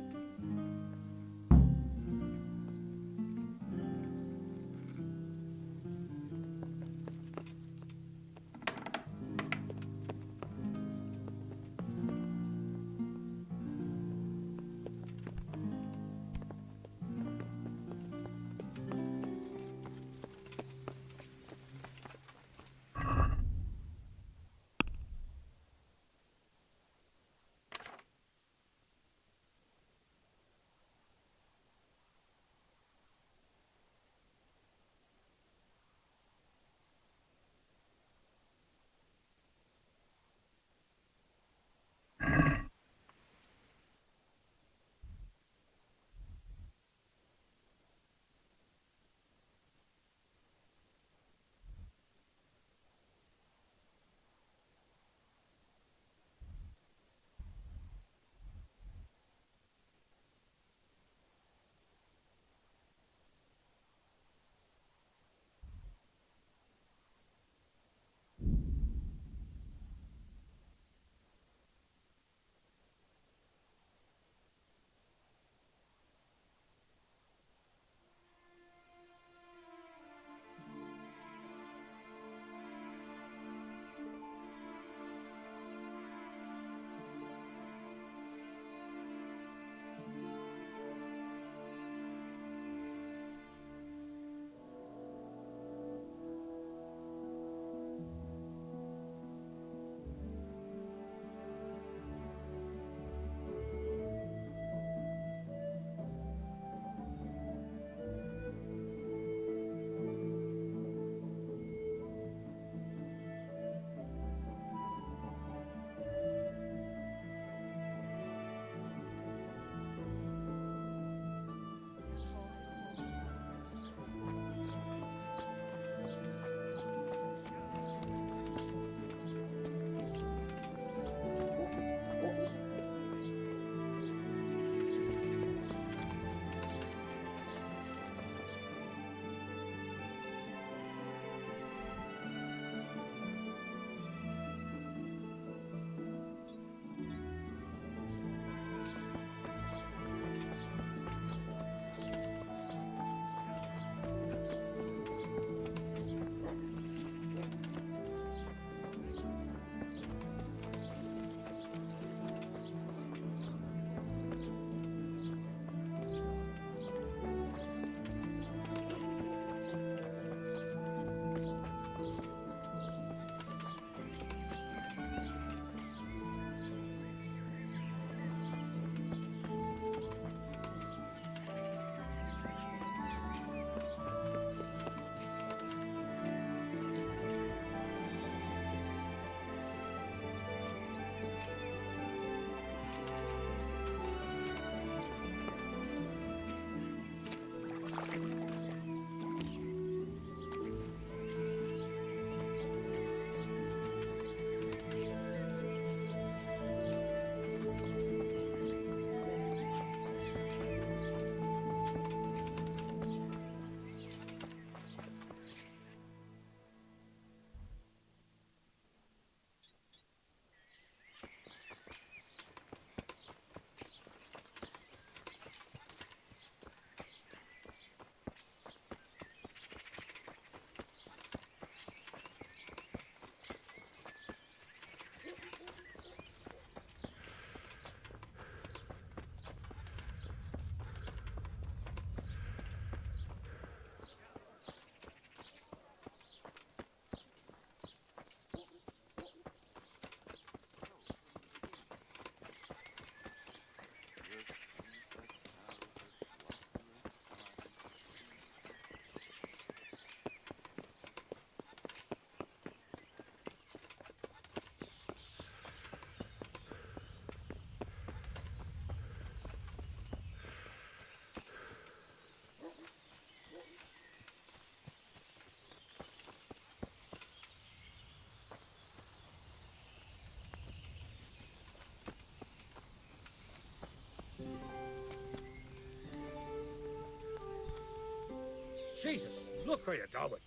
Speaker 5: Jesus, look where you're going.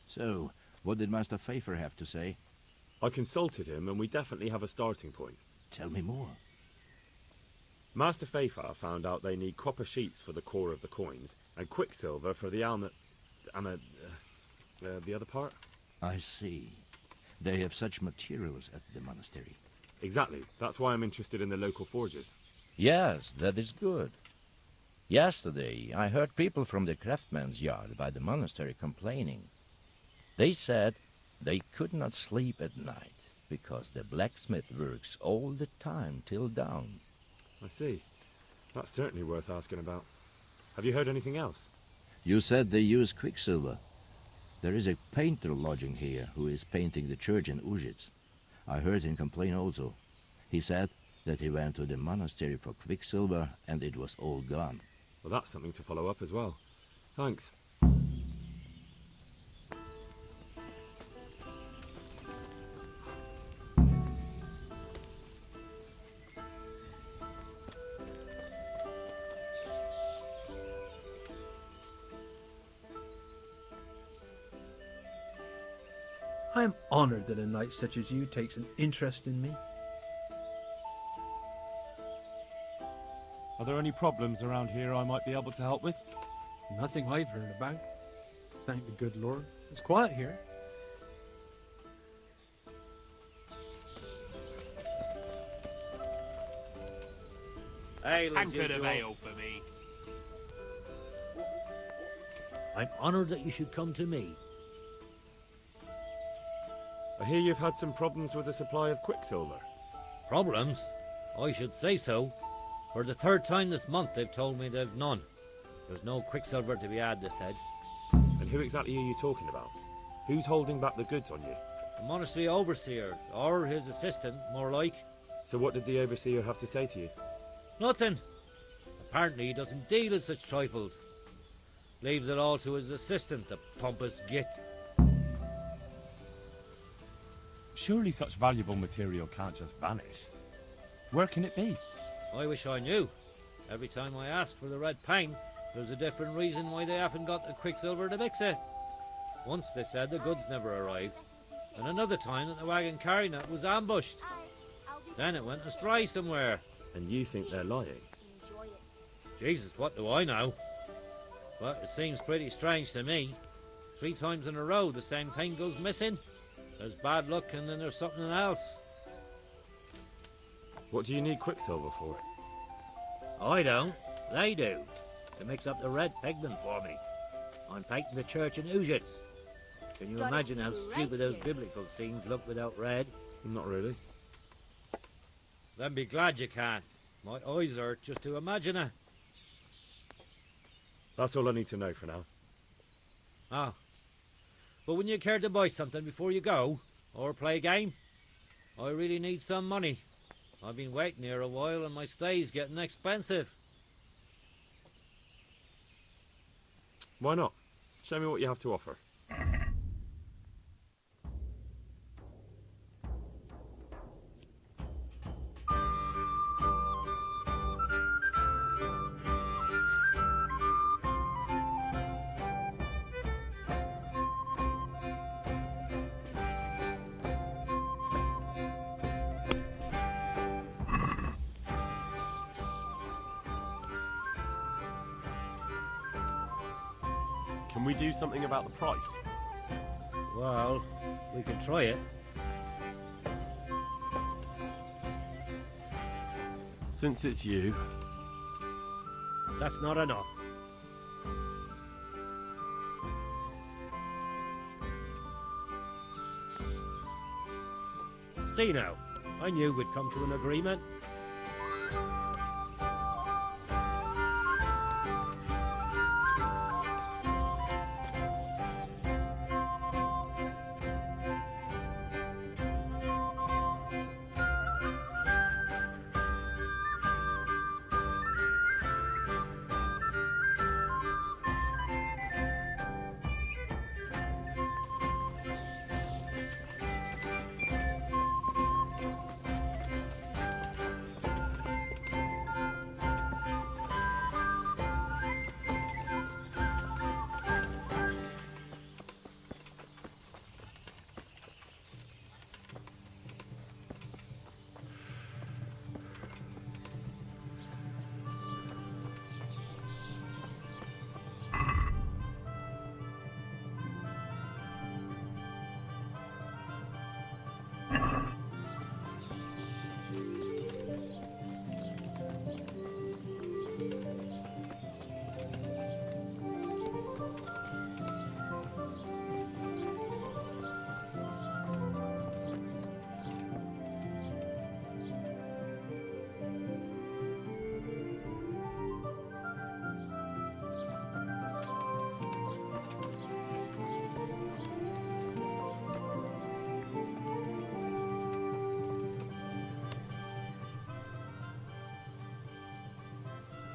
Speaker 6: So, what did Master Pfeiffer have to say?
Speaker 1: I consulted him, and we definitely have a starting point.
Speaker 6: Tell me more.
Speaker 1: Master Pfeiffer found out they need copper sheets for the core of the coins, and quicksilver for the the other part?
Speaker 6: I see. They have such materials at the monastery.
Speaker 1: Exactly. That's why I'm interested in the local forges.
Speaker 11: Yes, that is good. Yesterday, I heard people from the craftsman's yard by the monastery complaining. They said they could not sleep at night because the blacksmith works all the time till dawn.
Speaker 1: I see. That's certainly worth asking about. Have you heard anything else?
Speaker 6: You said they use quicksilver. There is a painter lodging here who is painting the church in Ujits. I heard him complain also. He said that he went to the monastery for quicksilver and it was all gone.
Speaker 1: Well, that's something to follow up as well. Thanks.
Speaker 18: I am honored that a knight such as you takes an interest in me.
Speaker 19: Are there any problems around here I might be able to help with?
Speaker 18: Nothing I've heard about. Thank the good Lord. It's quiet here.
Speaker 4: Hey,
Speaker 8: Tankard of ale for me.
Speaker 4: I'm honored that you should come to me.
Speaker 1: I hear you've had some problems with the supply of quicksilver.
Speaker 4: Problems? I should say so. For the third time this month they've told me they've none. There's no quicksilver to be had, they said.
Speaker 1: And who exactly are you talking about? Who's holding back the goods on you?
Speaker 4: The monastery overseer, or his assistant, more like.
Speaker 1: So what did the overseer have to say to you?
Speaker 4: Nothing. Apparently he doesn't deal in such trifles. Leaves it all to his assistant, the pompous git.
Speaker 19: Surely such valuable material can't just vanish. Where can it be?
Speaker 4: I wish I knew. Every time I ask for the red paint, there's a different reason why they haven't got the quicksilver to mix it. Once they said the goods never arrived, and another time that the wagon carrying it was ambushed. Then it went astray somewhere.
Speaker 1: And you think they're lying?
Speaker 4: Jesus, what do I know? But it seems pretty strange to me. 3 times in a row the same thing goes missing. There's bad luck and then there's something else.
Speaker 1: What do you need quicksilver for?
Speaker 4: I don't. They do. To mix up the red pigment for me. I'm painting the church in Ujits. Can you imagine how stupid those biblical scenes look without red?
Speaker 1: Not really.
Speaker 4: Then be glad you can. My eyes hurt just to imagine it.
Speaker 1: That's all I need to know for now.
Speaker 4: Ah. But wouldn't you care to buy something before you go? Or play a game? I really need some money. I've been waiting here a while and my stay's getting expensive.
Speaker 1: Why not? Show me what you have to offer. Can we do something about the price?
Speaker 4: Well, we can try it.
Speaker 19: Since it's you.
Speaker 4: That's not enough. See now, I knew we'd come to an agreement.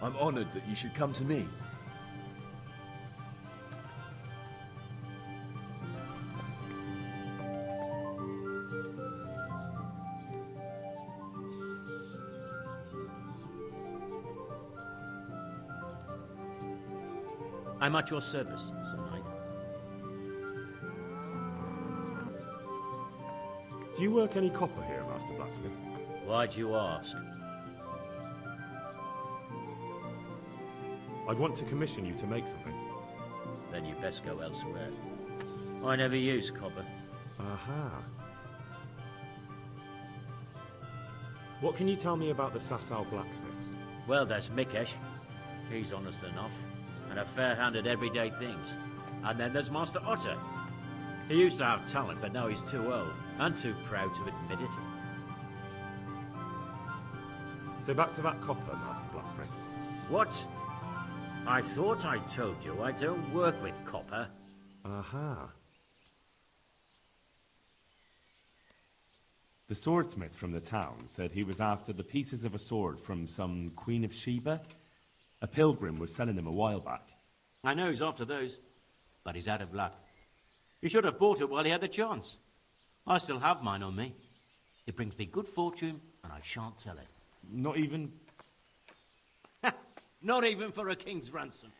Speaker 2: I'm honored that you should come to me.
Speaker 17: I'm at your service, Sir Knight.
Speaker 1: Do you work any copper here, Master Blacksmith?
Speaker 17: Why'd you ask?
Speaker 1: I'd want to commission you to make something.
Speaker 17: Then you'd best go elsewhere. I never use copper.
Speaker 1: Aha. What can you tell me about the Sasau blacksmiths?
Speaker 17: Well, there's Mikesh. He's honest enough, and a fair-handed everyday things. And then there's Master Otter. He used to have talent, but now he's too old, and too proud to admit it.
Speaker 1: So back to that copper, Master Blacksmith.
Speaker 17: What? I thought I told you I don't work with copper.
Speaker 1: Aha. The swordsmith from the town said he was after the pieces of a sword from some Queen of Sheba. A pilgrim was selling them a while back.
Speaker 17: I know he's after those, but he's out of luck. He should have bought it while he had the chance. I still have mine on me. It brings me good fortune, and I shan't sell it.
Speaker 1: Not even...
Speaker 17: Not even for a king's ransom.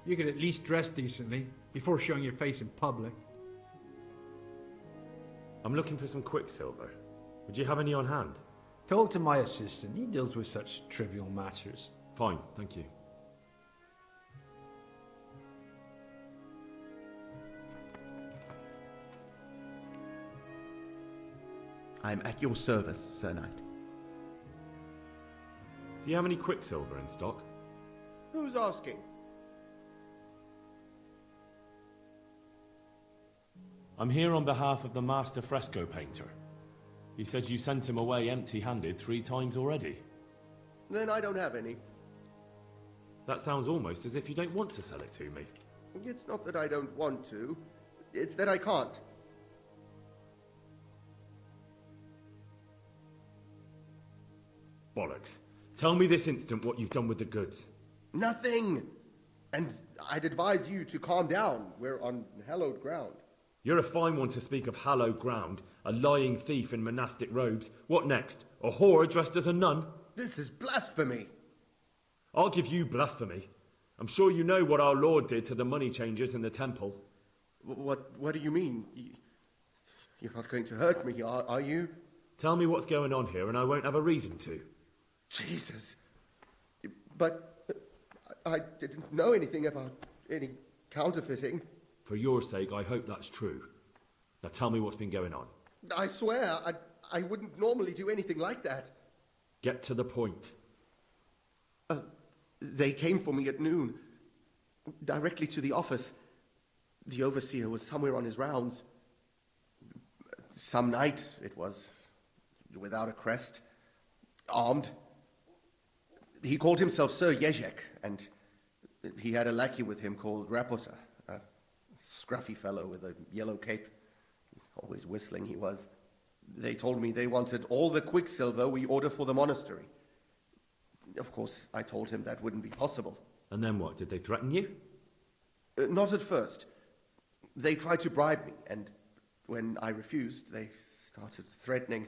Speaker 5: You could at least dress decently before showing your face in public.
Speaker 1: I'm looking for some quicksilver. Would you have any on hand?
Speaker 5: Talk to my assistant. He deals with such trivial matters.
Speaker 1: Fine, thank you.
Speaker 20: I'm at your service, Sir Knight.
Speaker 1: Do you have any quicksilver in stock?
Speaker 9: Who's asking?
Speaker 1: I'm here on behalf of the master fresco painter. He said you sent him away empty-handed 3 times already.
Speaker 9: Then I don't have any.
Speaker 1: That sounds almost as if you don't want to sell it to me.
Speaker 9: It's not that I don't want to. It's that I can't.
Speaker 1: Bollocks. Tell me this instant what you've done with the goods.
Speaker 9: Nothing! And I'd advise you to calm down. We're on hallowed ground.
Speaker 1: You're a fine one to speak of hallowed ground, a lying thief in monastic robes. What next? A whore dressed as a nun?
Speaker 9: This is blasphemy.
Speaker 1: I'll give you blasphemy. I'm sure you know what our Lord did to the money changers in the temple.
Speaker 9: What do you mean? You're not going to hurt me, are you?
Speaker 1: Tell me what's going on here and I won't have a reason to.
Speaker 9: Jesus. But I didn't know anything about any counterfeiting.
Speaker 1: For your sake, I hope that's true. Now tell me what's been going on.
Speaker 9: I swear, I wouldn't normally do anything like that.
Speaker 1: Get to the point.
Speaker 9: They came for me at noon, directly to the office. The overseer was somewhere on his rounds. Some night, it was, without a crest, armed. He called himself Sir Jezek, and he had a lackey with him called Rapota, a scruffy fellow with a yellow cape.
Speaker 21: Always whistling he was. They told me they wanted all the quicksilver we order for the monastery. Of course, I told him that wouldn't be possible.
Speaker 1: And then what? Did they threaten you?
Speaker 21: Not at first. They tried to bribe me, and when I refused, they started threatening.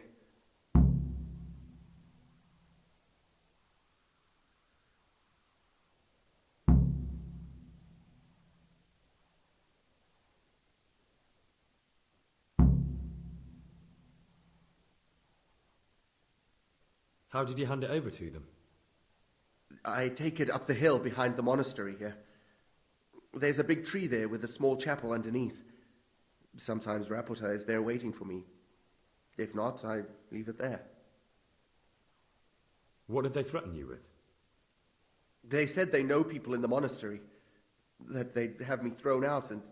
Speaker 1: How did you hand it over to them?
Speaker 21: I take it up the hill behind the monastery here. There's a big tree there with a small chapel underneath. Sometimes Rapota is there waiting for me. If not, I leave it there.
Speaker 1: What did they threaten you with?
Speaker 21: They said they know people in the monastery, that they'd have me thrown out and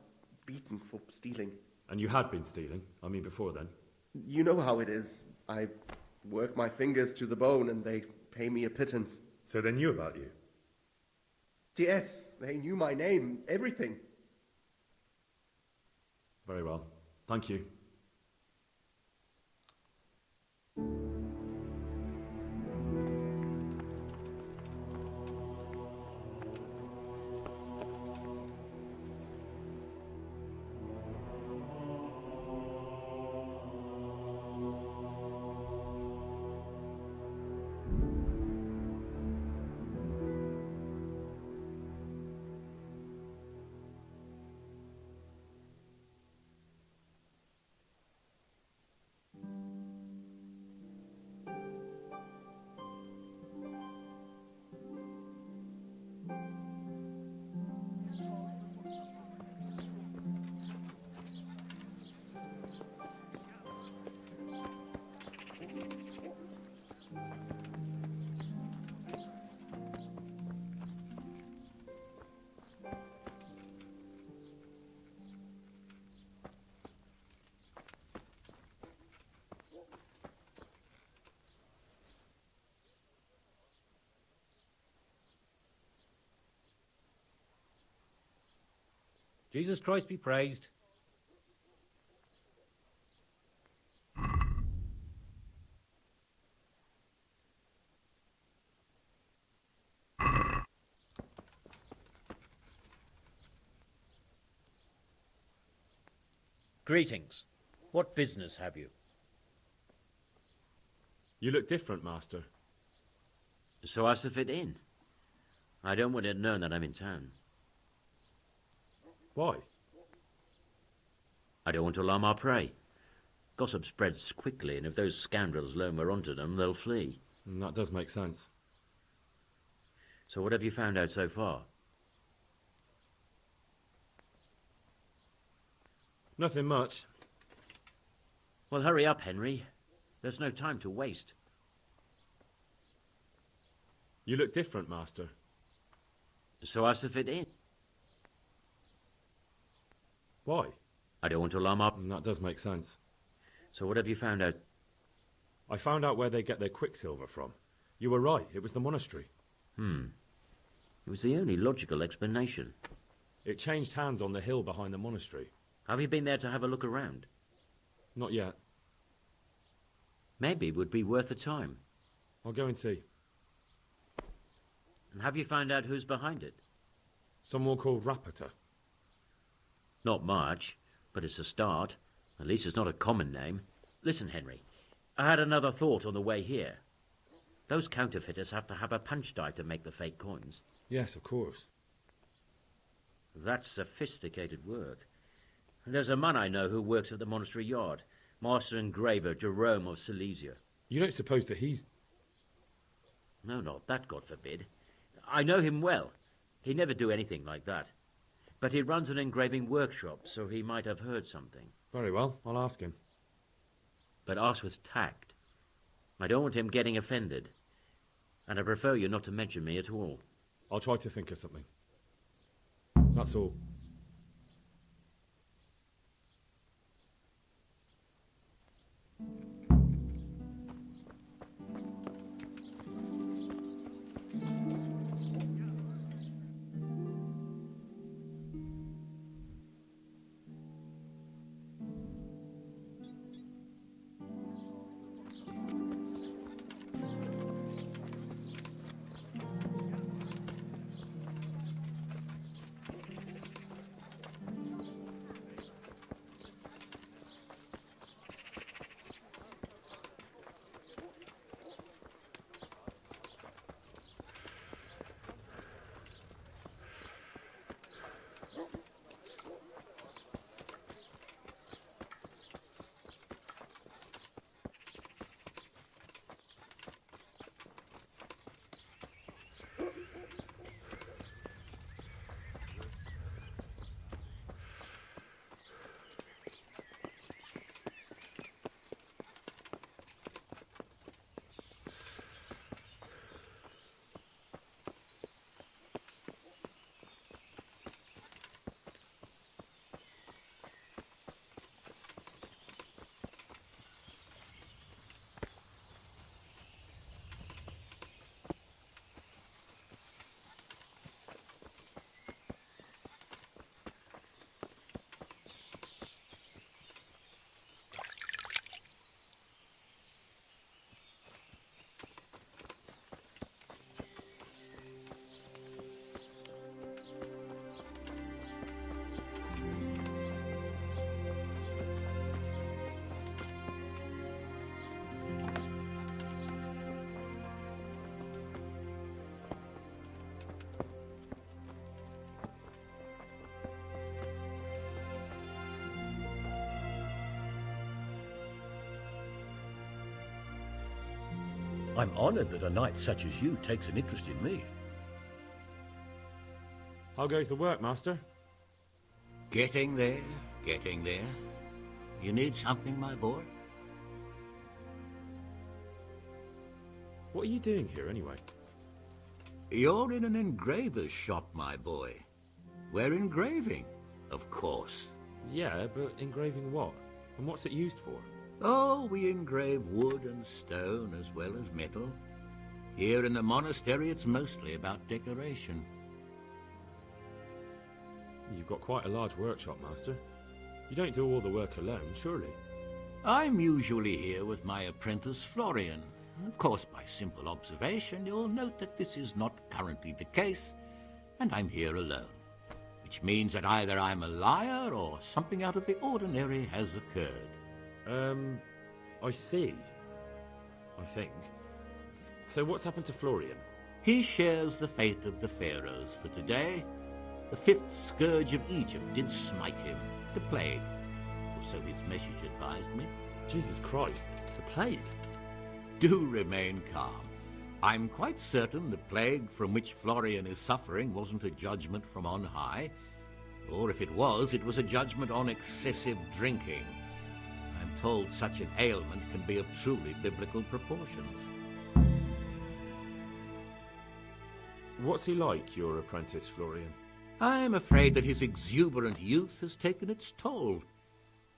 Speaker 21: beaten for stealing.
Speaker 1: And you had been stealing? I mean, before then?
Speaker 21: You know how it is. I work my fingers to the bone and they pay me a pittance.
Speaker 1: So they knew about you?
Speaker 21: Yes, they knew my name, everything.
Speaker 1: Very well. Thank you.
Speaker 4: Jesus Christ be praised. Greetings. What business have you?
Speaker 1: You look different, Master.
Speaker 17: So as to fit in. I don't want it known that I'm in town.
Speaker 1: Why?
Speaker 17: I don't want to alarm our prey. Gossip spreads quickly, and if those scoundrels learn we're onto them, they'll flee.
Speaker 1: That does make sense.
Speaker 17: So what have you found out so far?
Speaker 1: Nothing much.
Speaker 17: Well, hurry up, Henry. There's no time to waste.
Speaker 1: You look different, Master.
Speaker 17: So as to fit in.
Speaker 1: Why?
Speaker 17: I don't want to alarm our...
Speaker 1: That does make sense.
Speaker 17: So what have you found out?
Speaker 1: I found out where they get their quicksilver from. You were right, it was the monastery.
Speaker 17: It was the only logical explanation.
Speaker 1: It changed hands on the hill behind the monastery.
Speaker 17: Have you been there to have a look around?
Speaker 1: Not yet.
Speaker 17: Maybe it would be worth the time.
Speaker 1: I'll go and see.
Speaker 17: And have you found out who's behind it?
Speaker 1: Someone called Rapota.
Speaker 17: Not much, but it's a start. At least it's not a common name. Listen, Henry, I had another thought on the way here. Those counterfeiters have to have a punch die to make the fake coins.
Speaker 1: Yes, of course.
Speaker 17: That's sophisticated work. There's a man I know who works at the monastery yard, Master Engraver Jerome of Silesia.
Speaker 1: You don't suppose that he's...
Speaker 17: No, not that, God forbid. I know him well. He'd never do anything like that. But he runs an engraving workshop, so he might have heard something.
Speaker 1: Very well, I'll ask him.
Speaker 17: But ask with tact. I don't want him getting offended. And I prefer you not to mention me at all.
Speaker 1: I'll try to think of something. That's all.
Speaker 3: I'm honored that a knight such as you takes an interest in me.
Speaker 1: How goes the work, Master?
Speaker 22: Getting there, getting there. You need something, my boy?
Speaker 1: What are you doing here, anyway?
Speaker 22: You're in an engraver's shop, my boy. We're engraving, of course.
Speaker 1: Yeah, but engraving what? And what's it used for?
Speaker 22: Oh, we engrave wood and stone as well as metal. Here in the monastery, it's mostly about decoration.
Speaker 1: You've got quite a large workshop, Master. You don't do all the work alone, surely?
Speaker 22: I'm usually here with my apprentice, Florian. Of course, by simple observation, you'll note that this is not currently the case, and I'm here alone. Which means that either I'm a liar or something out of the ordinary has occurred.
Speaker 1: I see. I think. So what's happened to Florian?
Speaker 22: He shares the fate of the pharaohs for today. The 5th scourge of Egypt did smite him, the plague. Or so his message advised me.
Speaker 1: Jesus Christ, the plague?
Speaker 22: Do remain calm. I'm quite certain the plague from which Florian is suffering wasn't a judgment from on high. Or if it was a judgment on excessive drinking. I'm told such an ailment can be of truly biblical proportions.
Speaker 1: What's he like, your apprentice, Florian?
Speaker 22: I'm afraid that his exuberant youth has taken its toll.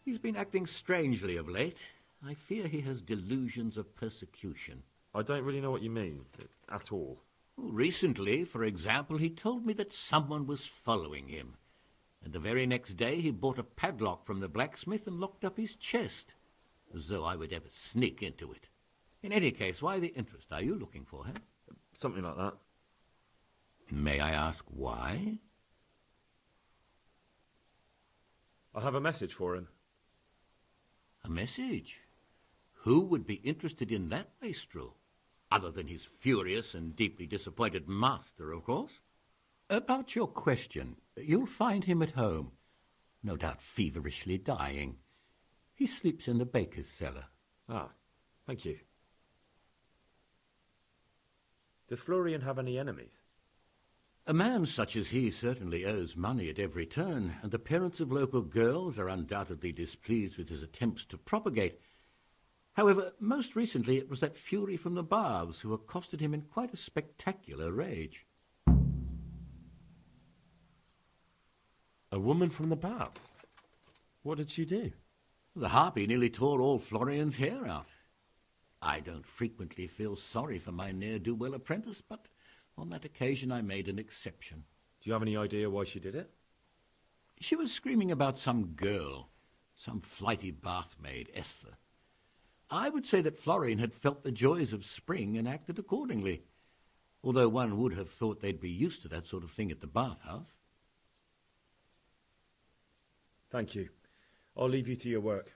Speaker 22: He's been acting strangely of late. I fear he has delusions of persecution.
Speaker 1: I don't really know what you mean, at all.
Speaker 22: Recently, for example, he told me that someone was following him. And the very next day he bought a padlock from the blacksmith and locked up his chest. As though I would ever sneak into it. In any case, why the interest? Are you looking for him?
Speaker 1: Something like that.
Speaker 22: May I ask why?
Speaker 1: I have a message for him.
Speaker 22: A message? Who would be interested in that wastrel? Other than his furious and deeply disappointed master, of course. About your question, you'll find him at home. No doubt feverishly dying. He sleeps in the baker's cellar.
Speaker 1: Ah, thank you. Does Florian have any enemies?
Speaker 22: A man such as he certainly owes money at every turn, and the parents of local girls are undoubtedly displeased with his attempts to propagate. However, most recently it was that fury from the baths who accosted him in quite a spectacular rage.
Speaker 19: A woman from the baths? What did she do?
Speaker 22: The harpy nearly tore all Florian's hair out. I don't frequently feel sorry for my ne'er-do-well apprentice, but on that occasion I made an exception.
Speaker 1: Do you have any idea why she did it?
Speaker 22: She was screaming about some girl, some flighty bath-maid, Esther. I would say that Florian had felt the joys of spring and acted accordingly, although one would have thought they'd be used to that sort of thing at the bathhouse.
Speaker 1: Thank you. I'll leave you to your work.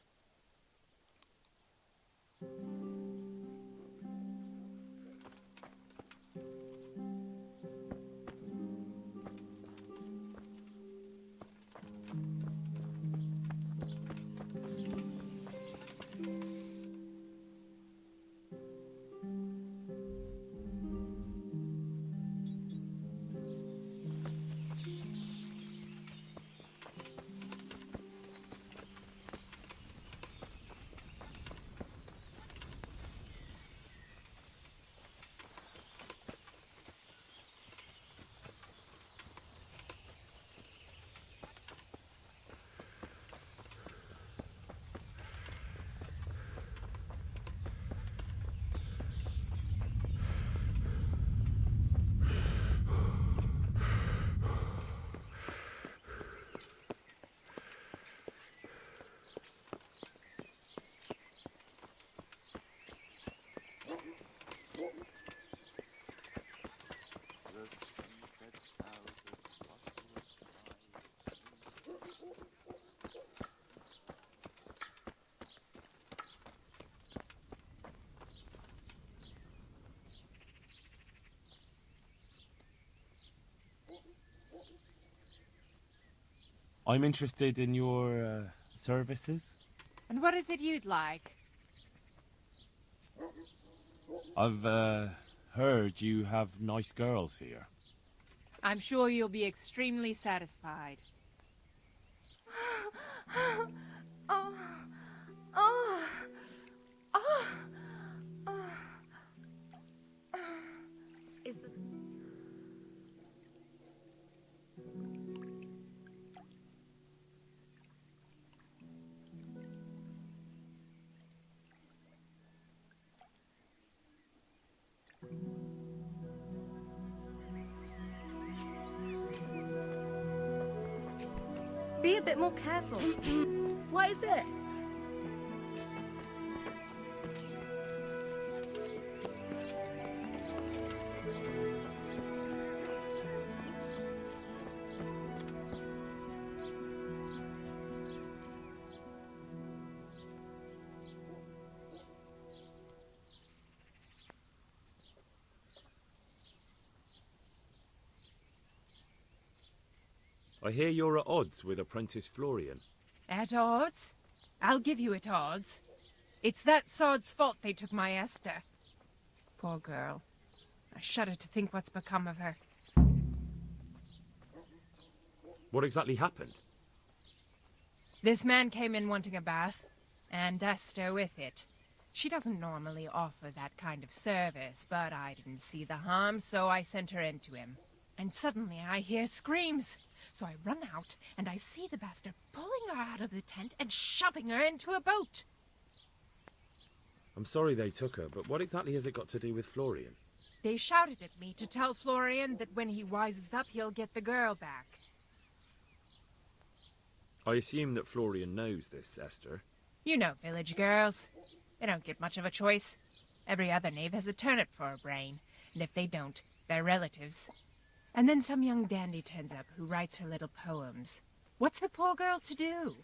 Speaker 19: I'm interested in your services.
Speaker 7: And what is it you'd like?
Speaker 19: I've, heard you have nice girls here.
Speaker 7: I'm sure you'll be extremely satisfied.
Speaker 15: Oh. Oh. Oh.
Speaker 16: Is this...
Speaker 15: Be a bit more careful.
Speaker 16: What is it?
Speaker 1: I hear you're at odds with apprentice Florian.
Speaker 7: At odds? I'll give you at odds. It's that sod's fault they took my Esther. Poor girl. I shudder to think what's become of her.
Speaker 1: What exactly happened?
Speaker 7: This man came in wanting a bath, and Esther with it. She doesn't normally offer that kind of service, but I didn't see the harm, so I sent her in to him. And suddenly I hear screams. So I run out, and I see the bastard pulling her out of the tent and shoving her into a boat.
Speaker 1: I'm sorry they took her, but what exactly has it got to do with Florian?
Speaker 7: They shouted at me to tell Florian that when he wises up, he'll get the girl back.
Speaker 1: I assume that Florian knows this, Esther.
Speaker 7: You know village girls. They don't get much of a choice. Every other knave has a turnip for a brain, and if they don't, they're relatives. And then some young dandy turns up who writes her little poems. What's the poor girl to do?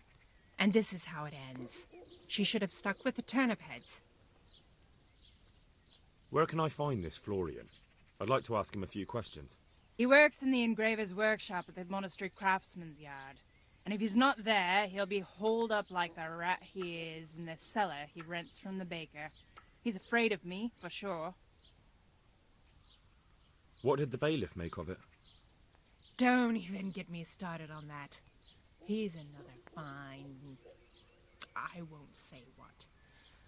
Speaker 7: And this is how it ends. She should have stuck with the turnip heads.
Speaker 1: Where can I find this Florian? I'd like to ask him a few questions.
Speaker 7: He works in the engraver's workshop at the monastery craftsman's yard. And if he's not there, he'll be holed up like the rat he is in the cellar he rents from the baker. He's afraid of me, for sure.
Speaker 1: What did the bailiff make of it?
Speaker 7: Don't even get me started on that. He's another fine... I won't say what.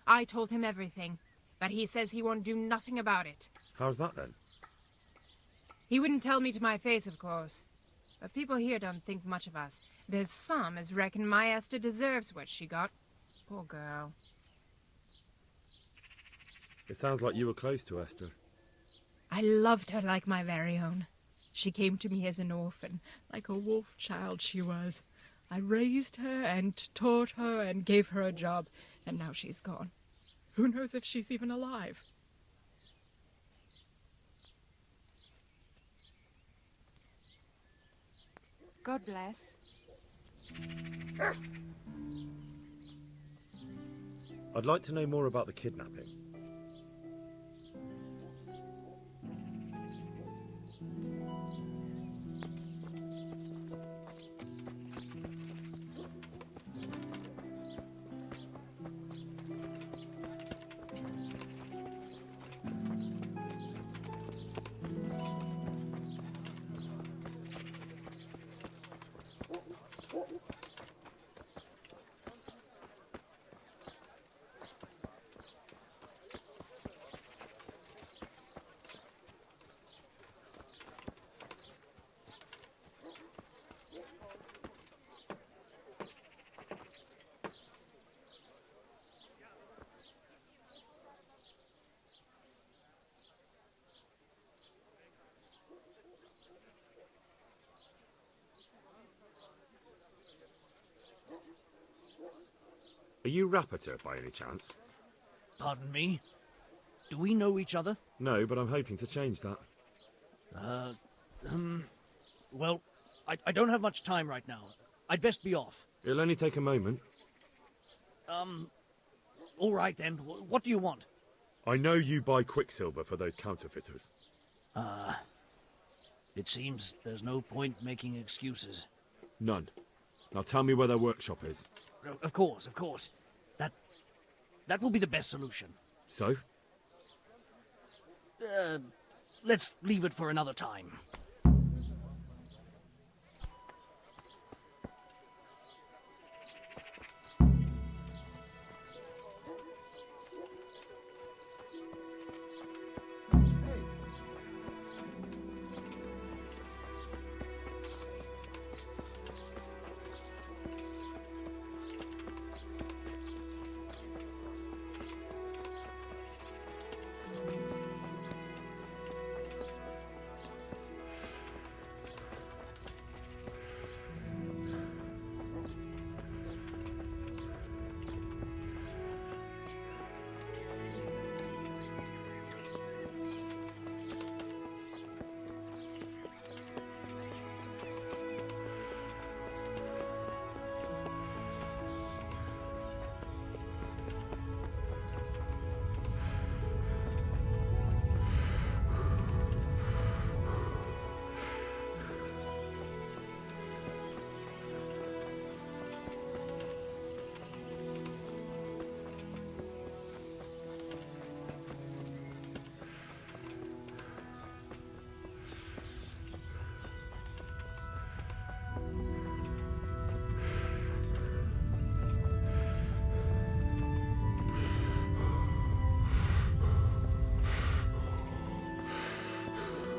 Speaker 7: I told him everything, but he says he won't do nothing about it.
Speaker 1: How's that then?
Speaker 7: He wouldn't tell me to my face, of course. But people here don't think much of us. There's some as reckon my Esther deserves what she got. Poor girl.
Speaker 1: It sounds like you were close to Esther.
Speaker 7: I loved her like my very own. She came to me as an orphan, like a wolf child she was. I raised her and taught her and gave her a job, and now she's gone. Who knows if she's even alive? God bless.
Speaker 1: I'd like to know more about the kidnapping. Are you Rapiter by any chance?
Speaker 13: Pardon me? Do we know each other?
Speaker 1: No, but I'm hoping to change that.
Speaker 13: Well, I don't have much time right now. I'd best be off.
Speaker 1: It'll only take a moment.
Speaker 13: All right then. What do you want?
Speaker 1: I know you buy quicksilver for those counterfeiters.
Speaker 13: It seems there's no point making excuses.
Speaker 1: None. Now tell me where their workshop is.
Speaker 13: Of course, of course. That will be the best solution.
Speaker 1: So?
Speaker 13: Let's leave it for another time.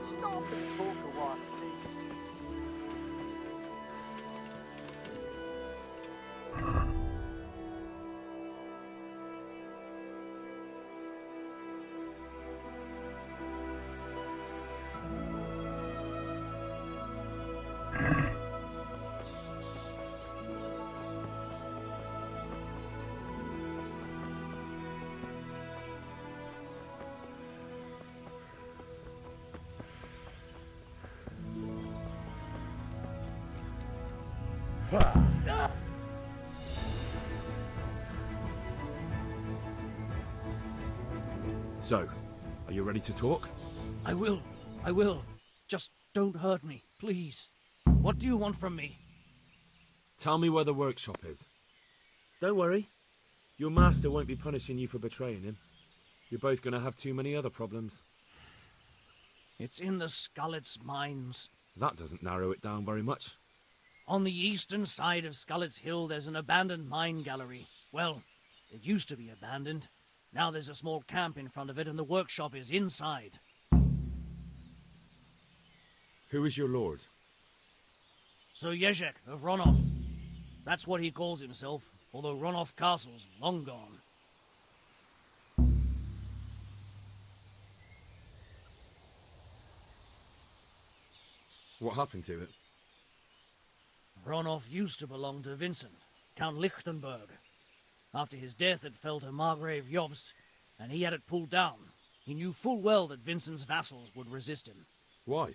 Speaker 5: Stop and talk a while, please.
Speaker 1: So, are you ready to talk?
Speaker 13: I will. I will. Just don't hurt me, please. What do you want from me?
Speaker 1: Tell me where the workshop is. Don't worry. Your master won't be punishing you for betraying him. You're both going to have too many other problems.
Speaker 13: It's in the Skullet's mines.
Speaker 1: That doesn't narrow it down very much.
Speaker 13: On the eastern side of Skullet's Hill, there's an abandoned mine gallery. Well, it used to be abandoned. Now there's a small camp in front of it, and the workshop is inside.
Speaker 1: Who is your lord?
Speaker 13: Sir Jezek of Ronov. That's what he calls himself, although Ronov Castle's long gone.
Speaker 1: What happened to it?
Speaker 13: Ronov used to belong to Vincent, Count Lichtenberg. After his death, it fell to Margrave Jobst, and he had it pulled down. He knew full well that Vincent's vassals would resist him.
Speaker 1: Why?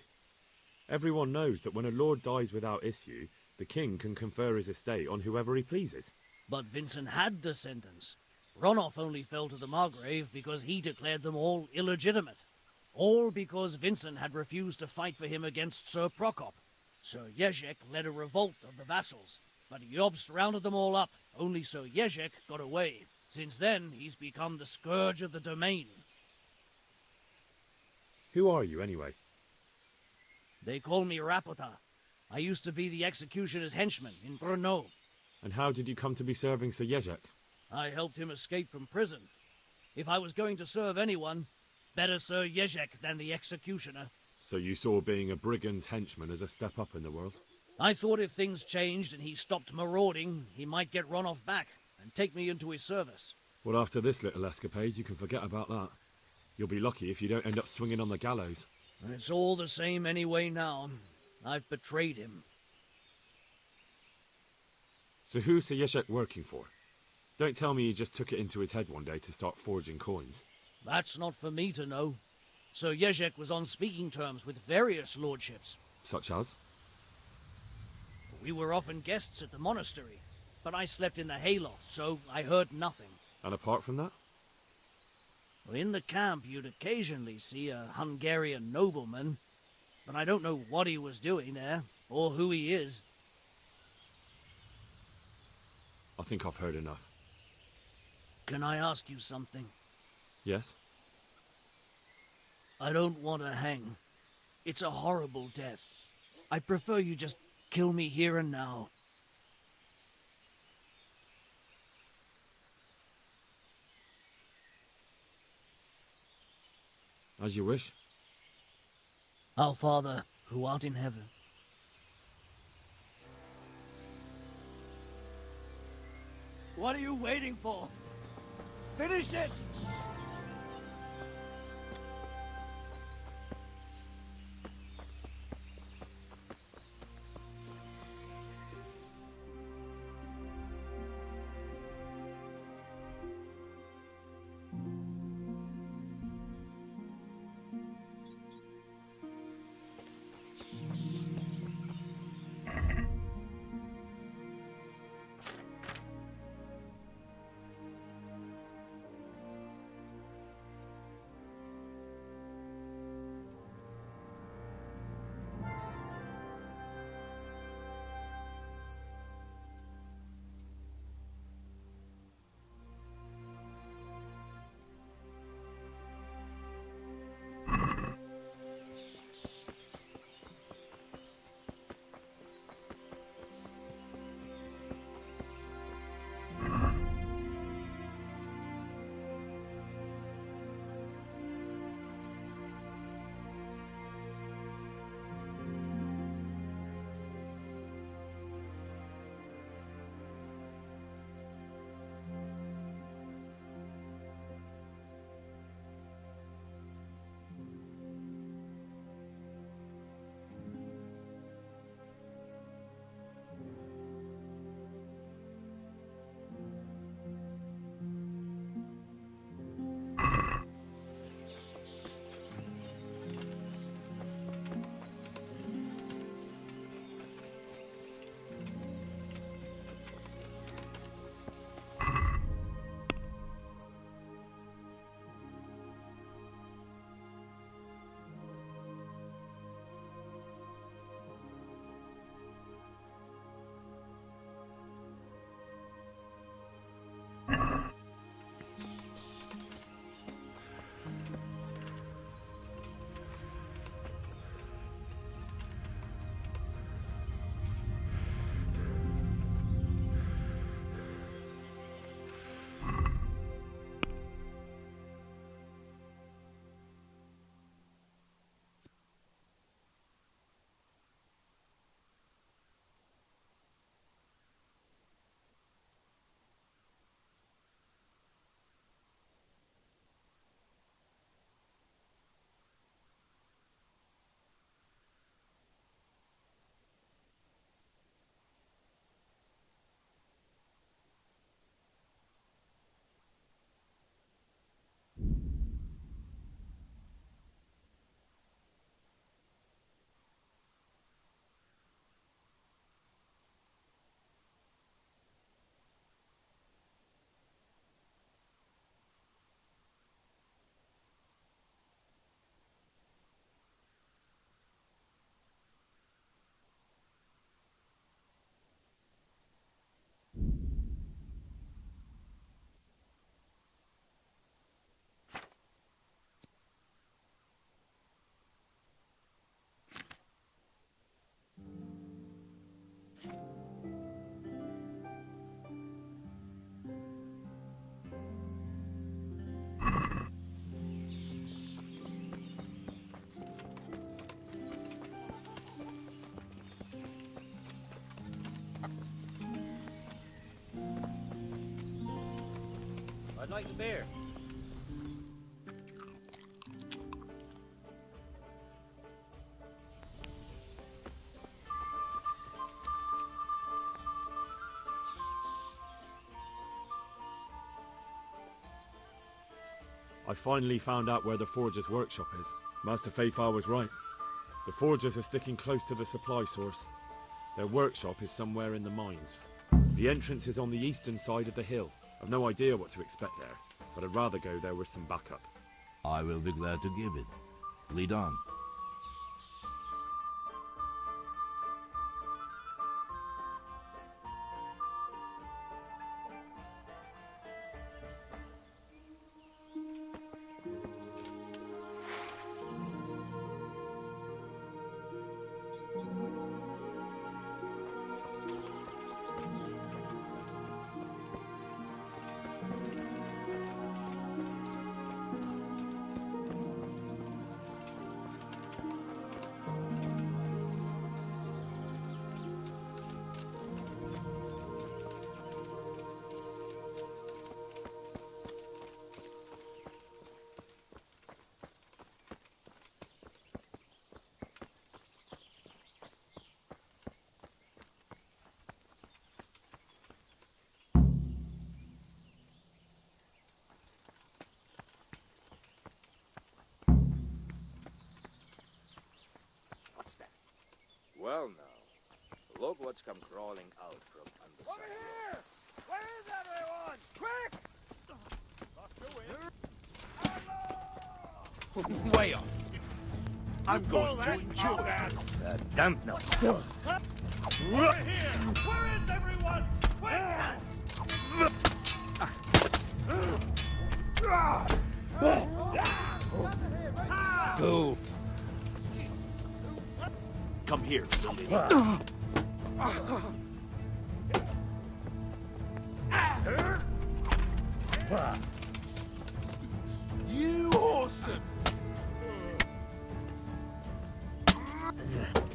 Speaker 1: Everyone knows that when a lord dies without issue, the king can confer his estate on whoever he pleases.
Speaker 13: But Vincent had descendants. Ronov only fell to the Margrave because he declared them all illegitimate. All because Vincent had refused to fight for him against Sir Prokop. Sir Jezek led a revolt of the vassals, but Jobst rounded them all up. Only Sir Jezek got away. Since then, he's become the scourge of the domain.
Speaker 1: Who are you, anyway?
Speaker 13: They call me Rapota. I used to be the executioner's henchman in Brno.
Speaker 1: And how did you come to be serving Sir Jezek?
Speaker 13: I helped him escape from prison. If I was going to serve anyone, better Sir Jezek than the executioner.
Speaker 1: So you saw being a brigand's henchman as a step up in the world?
Speaker 13: I thought if things changed and he stopped marauding, he might get Ronov back and take me into his service.
Speaker 1: Well, after this little escapade, you can forget about that. You'll be lucky if you don't end up swinging on the gallows.
Speaker 13: It's all the same anyway now. I've betrayed him.
Speaker 1: So who's Sir Jezek working for? Don't tell me he just took it into his head one day to start forging coins.
Speaker 13: That's not for me to know. Sir Jezek was on speaking terms with various lordships.
Speaker 1: Such as?
Speaker 13: We were often guests at the monastery, but I slept in the hayloft, so I heard nothing.
Speaker 1: And apart from that?
Speaker 13: Well, in the camp, you'd occasionally see a Hungarian nobleman, but I don't know what he was doing there, or who he is.
Speaker 1: I think I've heard enough.
Speaker 13: Can I ask you something?
Speaker 1: Yes?
Speaker 13: I don't want to hang. It's a horrible death. I prefer you just kill me here and now.
Speaker 1: As you wish.
Speaker 13: Our Father, who art in heaven. What are you waiting for? Finish it!
Speaker 4: I'd like the beer.
Speaker 1: I finally found out where the Forger's workshop is. Master Faithfar was right. The Forgers are sticking close to the supply source. Their workshop is somewhere in the mines. The entrance is on the eastern side of the hill. I've no idea what to expect there, but I'd rather go there with some backup.
Speaker 3: I will be glad to give it. Lead on.
Speaker 12: Well now, look what's come crawling out from under the
Speaker 14: Here! Where is everyone? Quick! Lost your wind.
Speaker 23: Way off. I'm going to enjoy that.
Speaker 11: Damp now.
Speaker 14: Over here! Where is everyone?
Speaker 11: Go.
Speaker 23: Come here, Lily. You awesome!
Speaker 14: Yeah!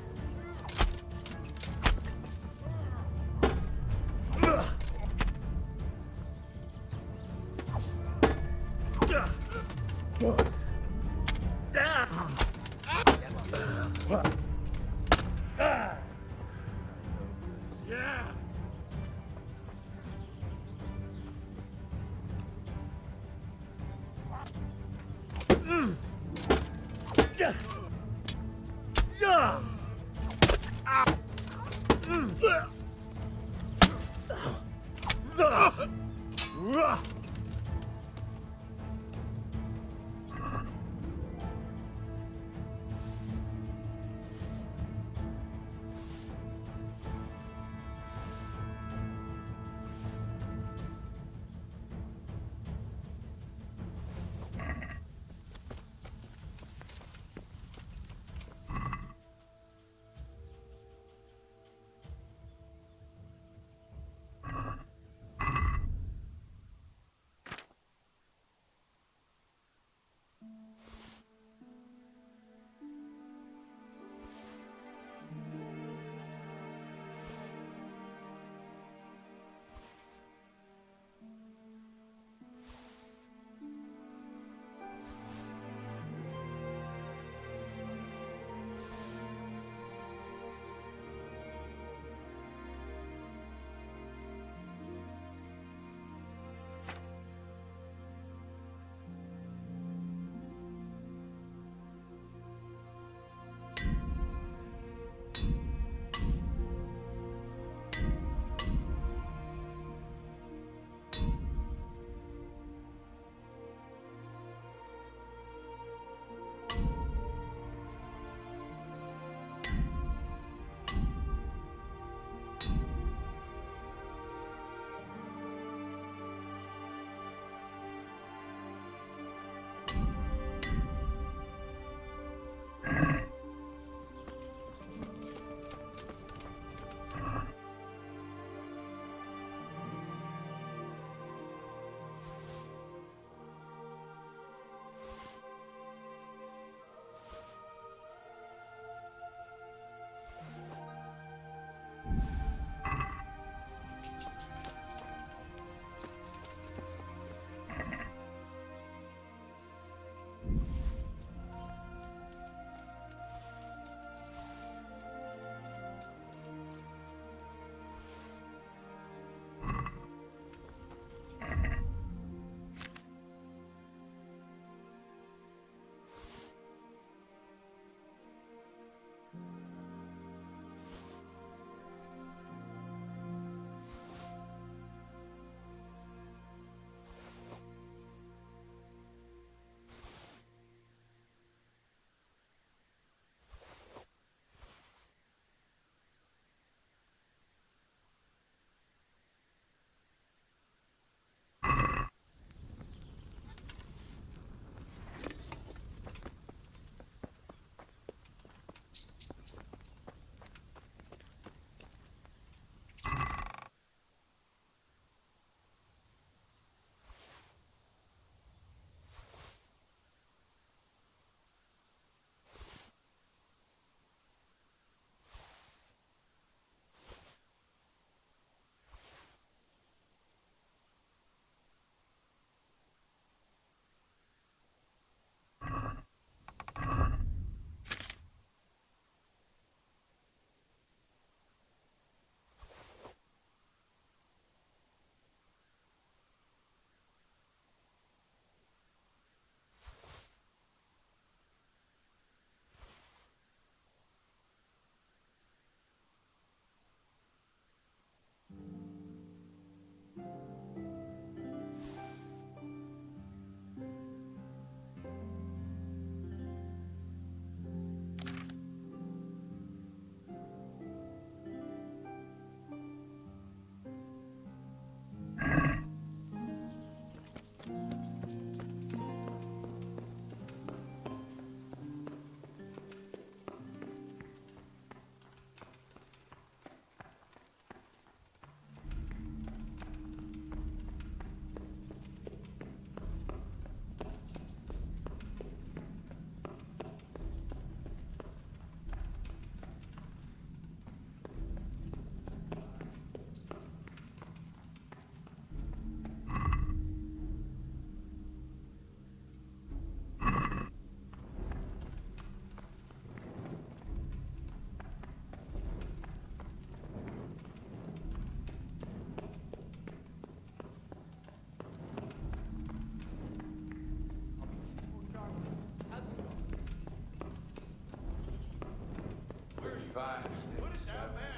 Speaker 6: 5, 6, 7, 8,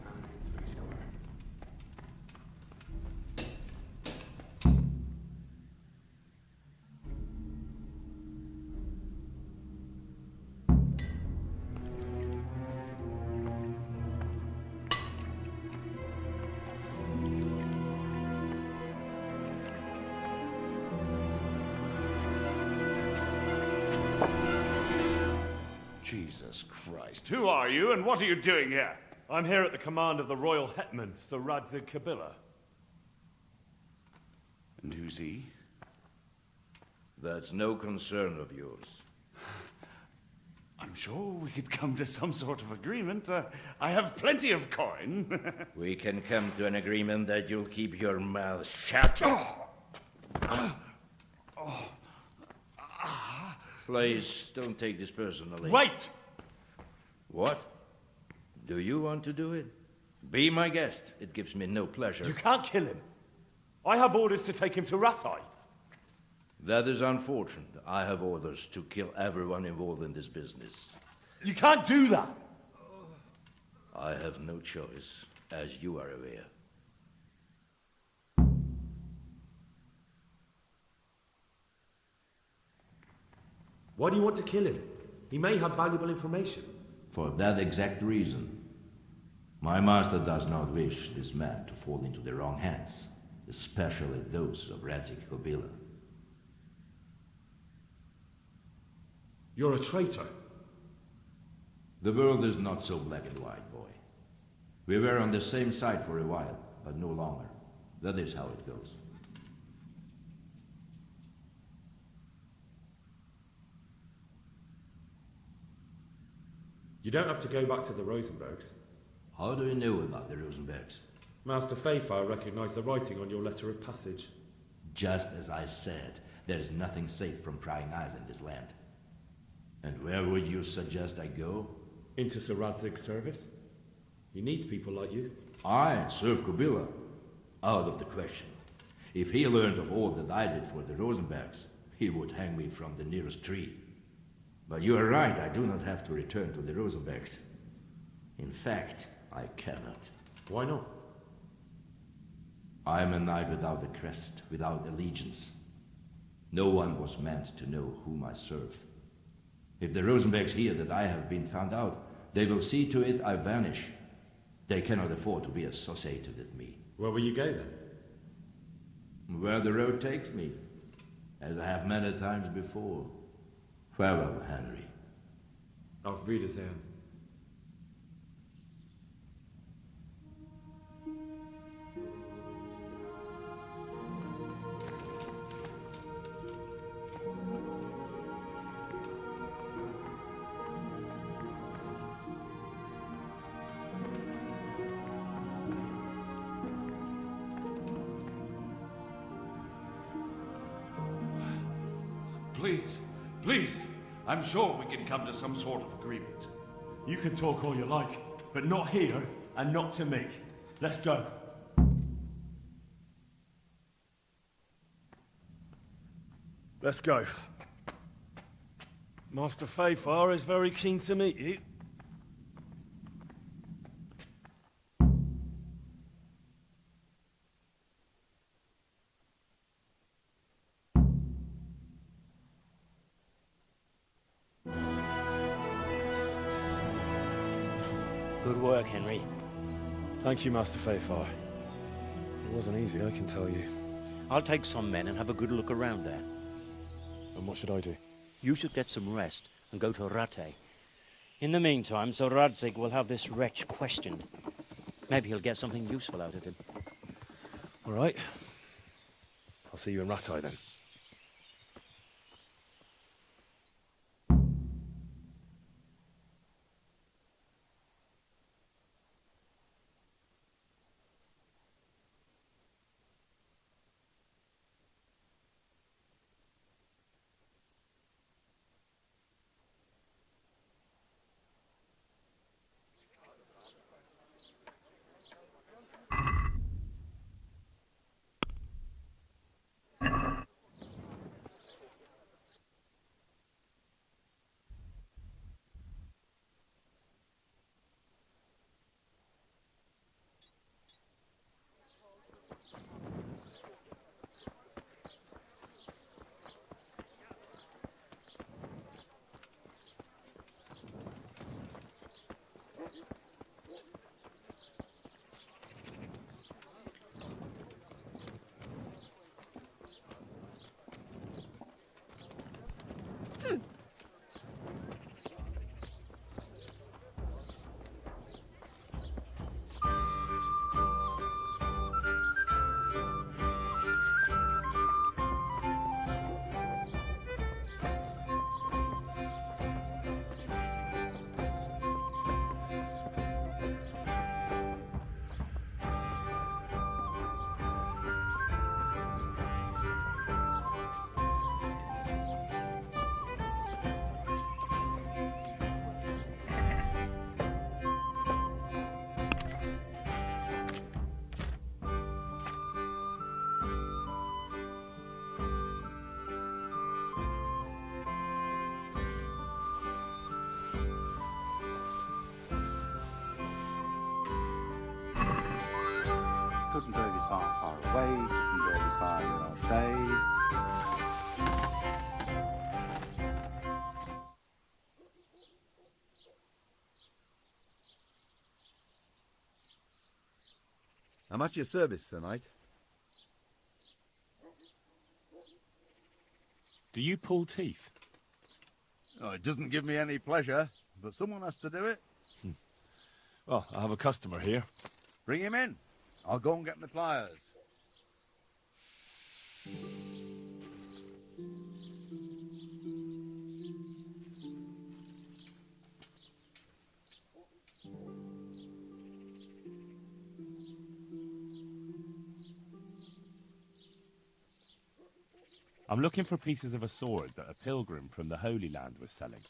Speaker 6: 9, 3 square.
Speaker 14: Jesus Christ. Who are you and what are you doing here?
Speaker 1: I'm here at the command of the royal hetman, Sir Radzig Kabila.
Speaker 14: And who's he?
Speaker 11: That's no concern of yours.
Speaker 14: I'm sure we could come to some sort of agreement. I have plenty of coin.
Speaker 11: We can come to an agreement that you'll keep your mouth shut. Please, don't take this personally.
Speaker 1: Wait!
Speaker 11: What? Do you want to do it? Be my guest. It gives me no pleasure.
Speaker 1: You can't kill him. I have orders to take him to Ratai.
Speaker 11: That is unfortunate. I have orders to kill everyone involved in this business.
Speaker 1: You can't do that!
Speaker 11: I have no choice, as you are aware.
Speaker 1: Why do you want to kill him? He may have valuable information.
Speaker 11: For that exact reason. My master does not wish this man to fall into the wrong hands, especially those of Radzig Kobyla.
Speaker 1: You're a traitor.
Speaker 11: The world is not so black and white, boy. We were on the same side for a while, but no longer. That is how it goes.
Speaker 1: You don't have to go back to the Rosenbergs.
Speaker 11: How do you know about the Rosenbergs?
Speaker 1: Master Fayfire recognized the writing on your letter of passage.
Speaker 11: Just as I said, there is nothing safe from prying eyes in this land. And where would you suggest I go?
Speaker 1: Into Sir Radzig's service. He needs people like you.
Speaker 11: I serve Kobyla. Out of the question. If he learned of all that I did for the Rosenbergs, he would hang me from the nearest tree. But you are right, I do not have to return to the Rosenbergs. In fact, I cannot.
Speaker 1: Why not?
Speaker 11: I am a knight without a crest, without allegiance. No one was meant to know whom I serve. If the Rosenbergs hear that I have been found out, they will see to it I vanish. They cannot afford to be associated with me.
Speaker 1: Where will you go then?
Speaker 11: Where the road takes me, as I have many times before. Farewell, Henry.
Speaker 1: Auf Wiedersehen.
Speaker 14: Please, please, I'm sure we can come to some sort of agreement.
Speaker 1: You can talk all you like, but not here and not to me. Let's go. Let's go. Master Fayfire is very keen to meet you.
Speaker 17: Good work, Henry.
Speaker 1: Thank you, Master Fayfire. It wasn't easy, I can tell you.
Speaker 17: I'll take some men and have a good look around there.
Speaker 1: And what should I do?
Speaker 17: You should get some rest and go to Rattay. In the meantime, Sir Radzig will have this wretch questioned. Maybe he'll get something useful out of him.
Speaker 1: All right. I'll see you in Rattay then.
Speaker 8: far away, you can go as high as I'll say.
Speaker 10: I'm at your service, Sir Knight.
Speaker 19: Do you pull teeth?
Speaker 10: Oh, it doesn't give me any pleasure, but someone has to do it.
Speaker 19: Well, I have a customer here.
Speaker 10: Bring him in. I'll go and get my pliers.
Speaker 19: I'm looking for pieces of a sword that a pilgrim from the Holy Land was selling.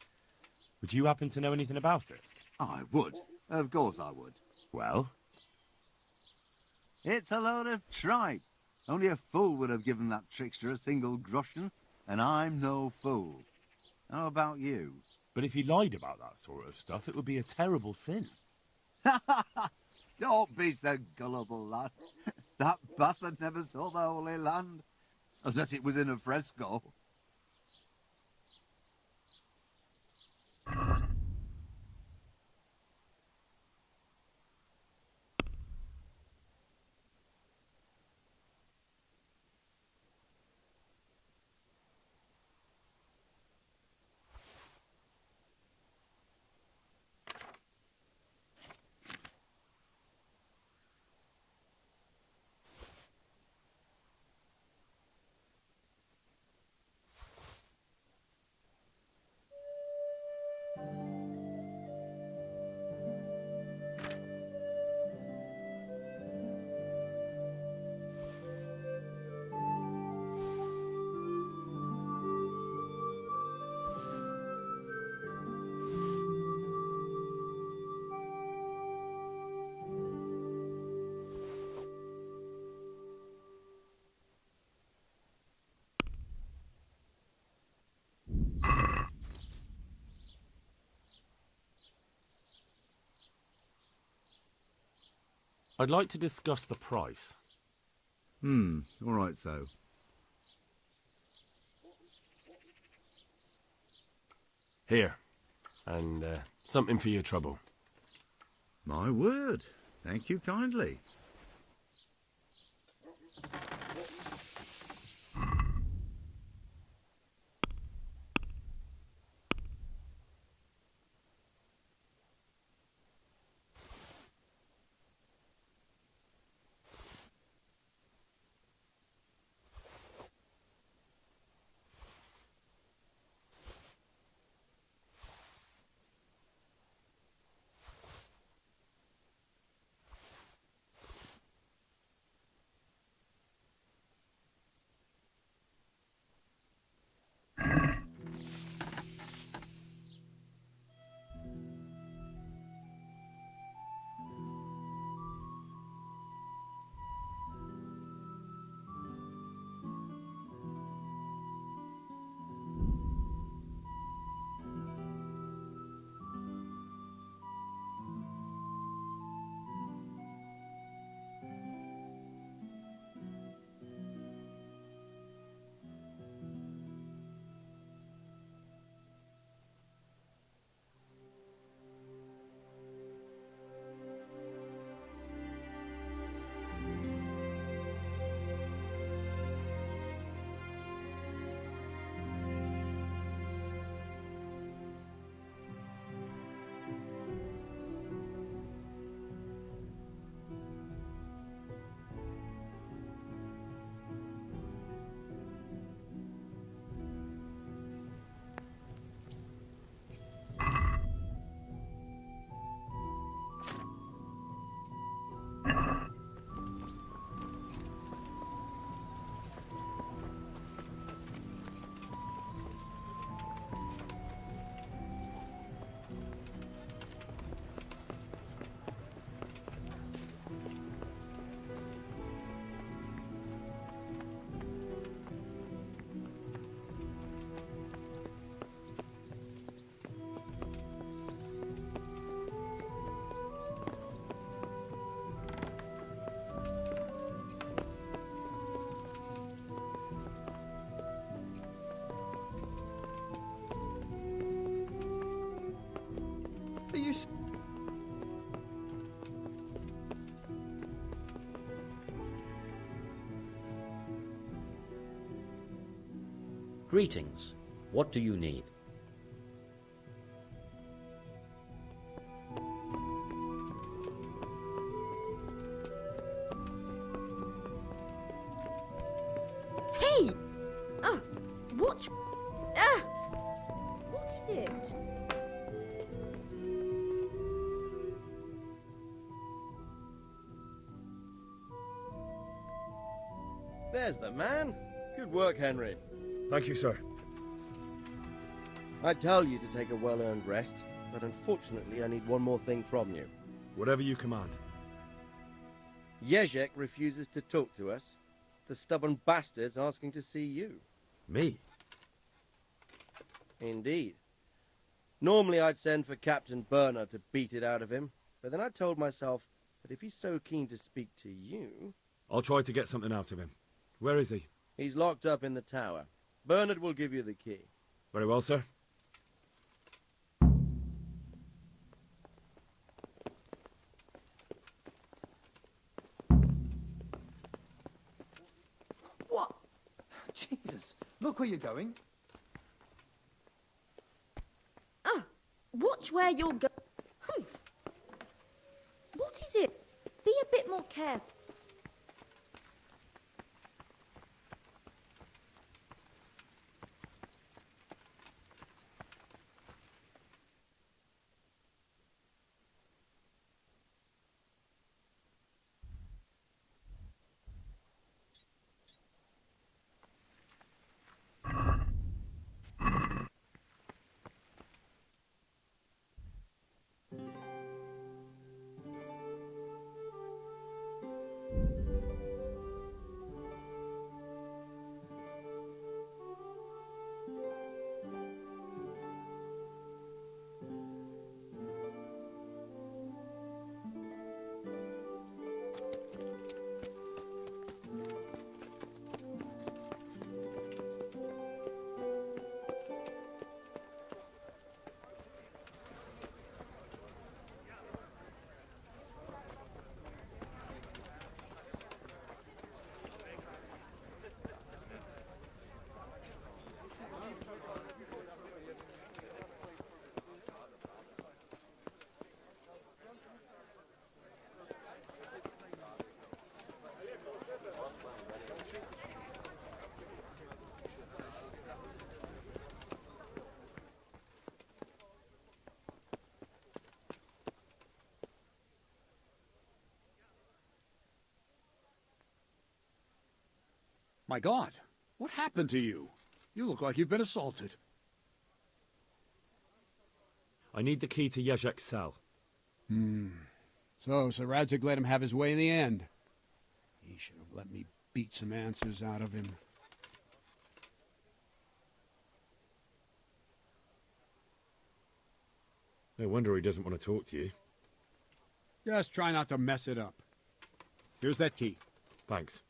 Speaker 19: Would you happen to know anything about it?
Speaker 10: I would. Of course I would.
Speaker 19: Well?
Speaker 10: It's a load of tripe. Only a fool would have given that trickster a single groschen, and I'm no fool. How about you?
Speaker 19: But if he lied about that sort of stuff, it would be a terrible sin.
Speaker 10: Don't be so gullible, lad. That bastard never saw the Holy Land. Unless it was in a fresco.
Speaker 19: I'd like to discuss the price.
Speaker 10: All right, so.
Speaker 19: Here. And something for your trouble.
Speaker 10: My word. Thank you kindly.
Speaker 17: Greetings. What do you need?
Speaker 15: Hey! Watch. What is it?
Speaker 9: There's the man. Good work, Henry.
Speaker 1: Thank you, sir.
Speaker 9: I tell you to take a well-earned rest, but unfortunately I need one more thing from you.
Speaker 1: Whatever you command.
Speaker 9: Jezek refuses to talk to us. The stubborn bastard's asking to see you.
Speaker 1: Me?
Speaker 9: Indeed. Normally I'd send for Captain Burner to beat it out of him, but then I told myself that if he's so keen to speak to you...
Speaker 1: I'll try to get something out of him. Where is he?
Speaker 9: He's locked up in the tower. Bernard will give you the key.
Speaker 1: Very well, sir.
Speaker 2: What? Jesus, look where you're going.
Speaker 15: Watch where you're going. Humph. What is it? Be a bit more careful.
Speaker 18: My God, what happened to you? You look like you've been assaulted.
Speaker 1: I need the key to Jezek's cell.
Speaker 18: So Sir Radzig let him have his way in the end. He should have let me beat some answers out of him.
Speaker 1: No wonder he doesn't want to talk to you.
Speaker 18: Just try not to mess it up. Here's that key.
Speaker 1: Thanks.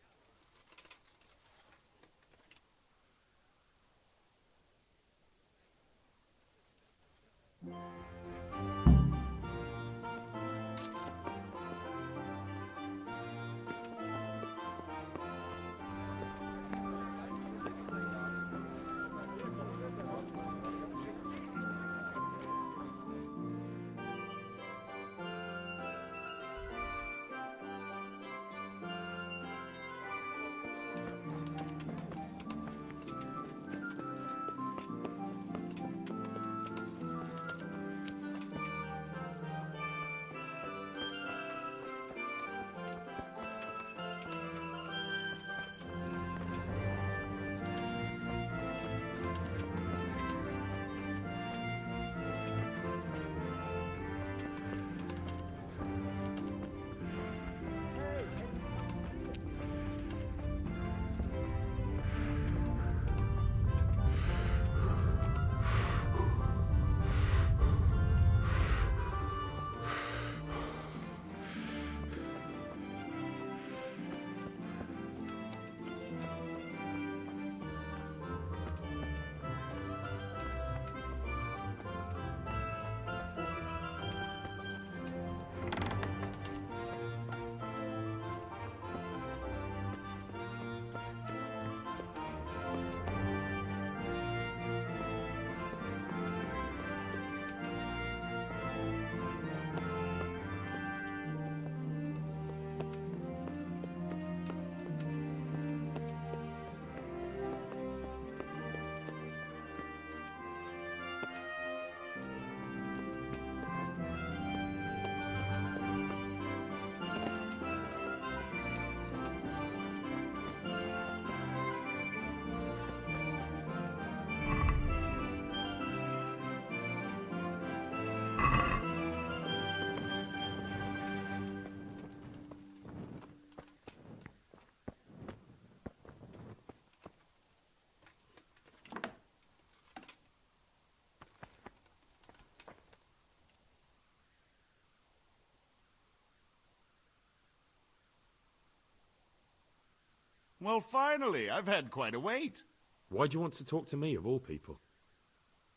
Speaker 14: Well, finally, I've had quite a wait.
Speaker 1: Why do you want to talk to me, of all people?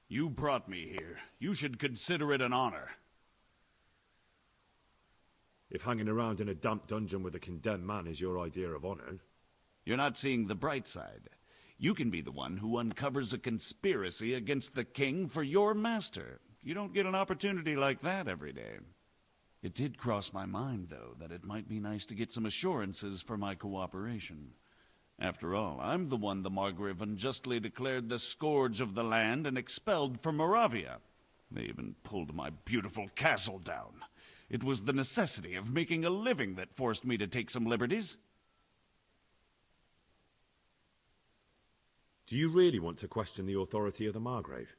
Speaker 14: You brought me here. You should consider it an honor.
Speaker 1: If hanging around in a damp dungeon with a condemned man is your idea of honor...
Speaker 14: You're not seeing the bright side. You can be the one who uncovers a conspiracy against the king for your master. You don't get an opportunity like that every day. It did cross my mind, though, that it might be nice to get some assurances for my cooperation. After all, I'm the one the Margrave unjustly declared the scourge of the land and expelled from Moravia. They even pulled my beautiful castle down. It was the necessity of making a living that forced me to take some liberties.
Speaker 1: Do you really want to question the authority of the Margrave?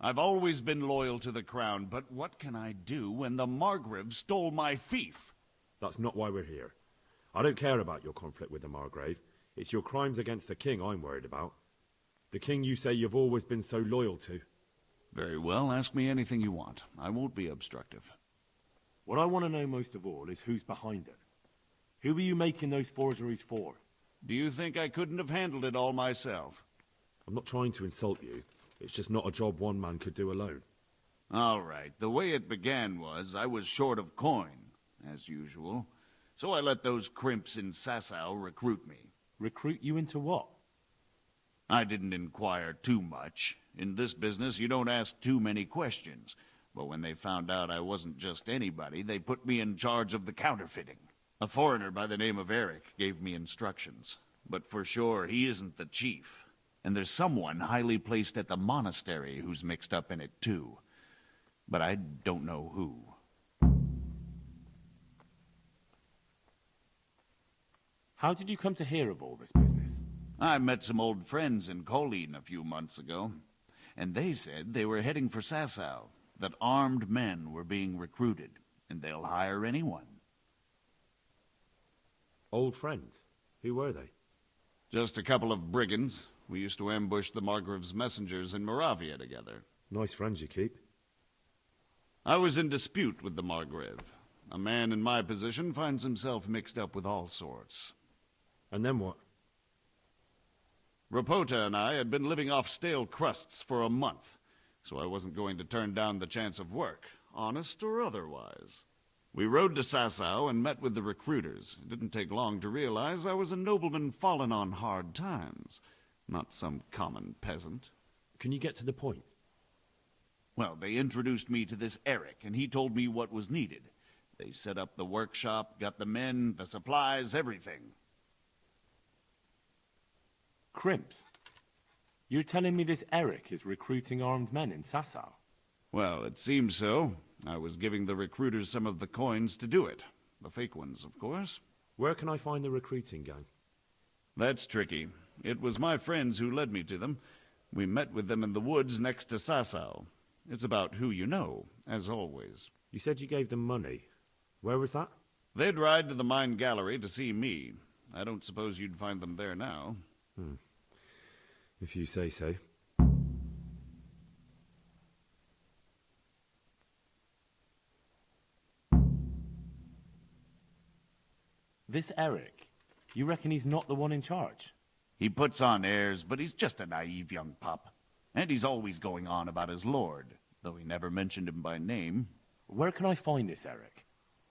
Speaker 14: I've always been loyal to the crown, but what can I do when the Margrave stole my fief?
Speaker 1: That's not why we're here. I don't care about your conflict with the Margrave. It's your crimes against the king I'm worried about. The king you say you've always been so loyal to.
Speaker 14: Very well, ask me anything you want. I won't be obstructive.
Speaker 19: What I want to know most of all is who's behind it. Who are you making those forgeries for?
Speaker 14: Do you think I couldn't have handled it all myself?
Speaker 1: I'm not trying to insult you. It's just not a job one man could do alone.
Speaker 14: All right, the way it began was I was short of coin, as usual. So I let those crimps in Sasau recruit me.
Speaker 19: Recruit you into what?
Speaker 14: I didn't inquire too much. In this business, you don't ask too many questions. But when they found out I wasn't just anybody, they put me in charge of the counterfeiting. A foreigner by the name of Eric gave me instructions. But for sure, he isn't the chief. And there's someone highly placed at the monastery who's mixed up in it too. But I don't know who.
Speaker 19: How did you come to hear of all this business?
Speaker 14: I met some old friends in Colleen a few months ago, and they said they were heading for Sasau, that armed men were being recruited, and they'll hire anyone.
Speaker 1: Old friends? Who were they?
Speaker 14: Just a couple of brigands. We used to ambush the Margrave's messengers in Moravia together.
Speaker 1: Nice friends you keep.
Speaker 14: I was in dispute with the Margrave. A man in my position finds himself mixed up with all sorts.
Speaker 1: And then what?
Speaker 14: Rapota and I had been living off stale crusts for a month, so I wasn't going to turn down the chance of work, honest or otherwise. We rode to Sasau and met with the recruiters. It didn't take long to realize I was a nobleman fallen on hard times, not some common peasant.
Speaker 1: Can you get to the point?
Speaker 14: Well, they introduced me to this Eric, and he told me what was needed. They set up the workshop, got the men, the supplies, everything.
Speaker 19: Crimps? You're telling me this Eric is recruiting armed men in Sasau?
Speaker 14: Well, it seems so. I was giving the recruiters some of the coins to do it. The fake ones, of course.
Speaker 1: Where can I find the recruiting gang?
Speaker 14: That's tricky. It was my friends who led me to them. We met with them in the woods next to Sasau. It's about who you know, as always.
Speaker 1: You said you gave them money. Where was that?
Speaker 14: They'd ride to the mine gallery to see me. I don't suppose you'd find them there now.
Speaker 1: If you say so.
Speaker 19: This Eric, you reckon he's not the one in charge?
Speaker 14: He puts on airs, but he's just a naive young pup. And he's always going on about his lord, though he never mentioned him by name.
Speaker 19: Where can I find this Eric?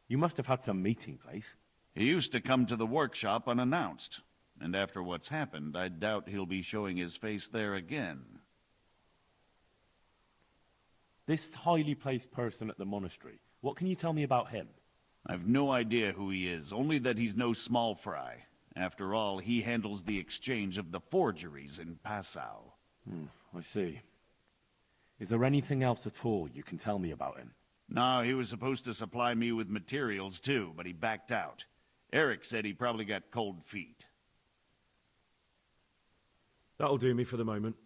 Speaker 19: You must have had some meeting place.
Speaker 14: He used to come to the workshop unannounced. And after what's happened, I doubt he'll be showing his face there again.
Speaker 19: This highly placed person at the monastery, what can you tell me about him?
Speaker 14: I've no idea who he is, only that he's no small fry. After all, he handles the exchange of the forgeries in Passau.
Speaker 19: I see. Is there anything else at all you can tell me about him?
Speaker 14: No, he was supposed to supply me with materials too, but he backed out. Eric said he probably got cold feet.
Speaker 1: That'll do me for the moment.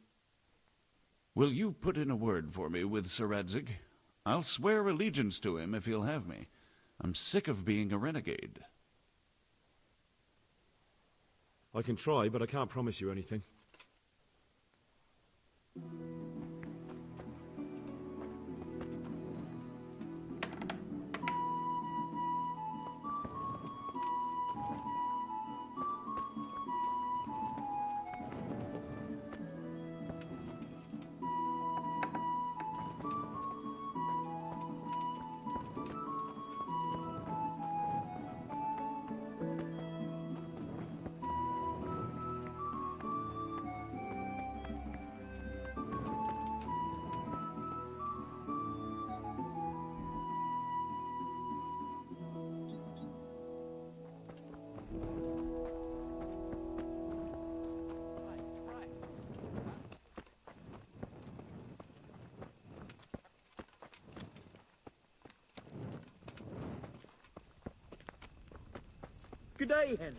Speaker 14: Will you put in a word for me with Sir Radzig? I'll swear allegiance to him if he'll have me. I'm sick of being a renegade.
Speaker 1: I can try, but I can't promise you anything.
Speaker 20: Good day, Henry.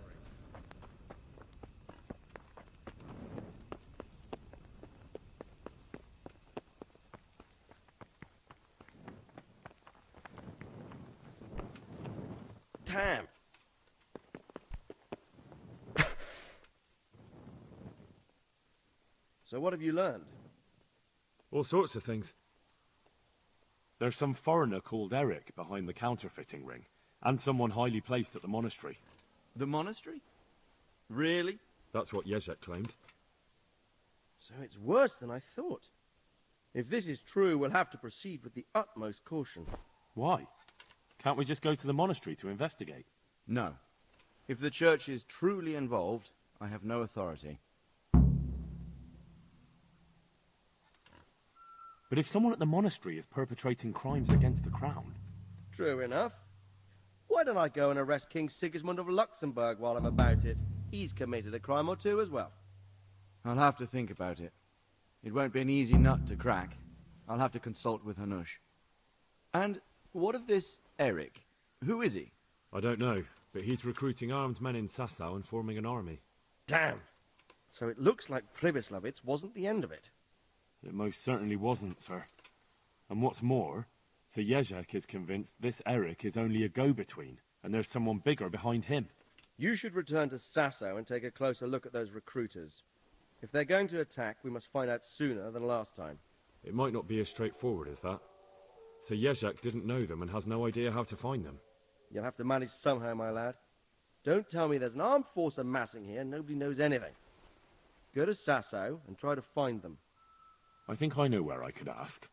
Speaker 9: Damn. So what have you learned?
Speaker 1: All sorts of things. There's some foreigner called Eric behind the counterfeiting ring, and someone highly placed at the monastery.
Speaker 9: The monastery? Really?
Speaker 1: That's what Jezek claimed.
Speaker 9: So it's worse than I thought. If this is true, we'll have to proceed with the utmost caution.
Speaker 1: Why? Can't we just go to the monastery to investigate?
Speaker 9: No. If the church is truly involved, I have no authority.
Speaker 1: But if someone at the monastery is perpetrating crimes against the crown...
Speaker 9: True enough. Why don't I go and arrest King Sigismund of Luxembourg while I'm about it? He's committed a crime or two as well. I'll have to think about it. It won't be an easy nut to crack. I'll have to consult with Hanush. And what of this Eric? Who is he?
Speaker 1: I don't know, but he's recruiting armed men in Sasau and forming an army.
Speaker 9: Damn. So it looks like Pribyslavitz wasn't the end of it.
Speaker 1: It most certainly wasn't, sir. And what's more, Sir Jezek is convinced this Eric is only a go-between, and there's someone bigger behind him.
Speaker 9: You should return to Sasau and take a closer look at those recruiters. If they're going to attack, we must find out sooner than last time.
Speaker 1: It might not be as straightforward as that. Sir Jezek didn't know them and has no idea how to find them.
Speaker 9: You'll have to manage somehow, my lad. Don't tell me there's an armed force amassing here and nobody knows anything. Go to Sasau and try to find them.
Speaker 1: I think I know where I could ask.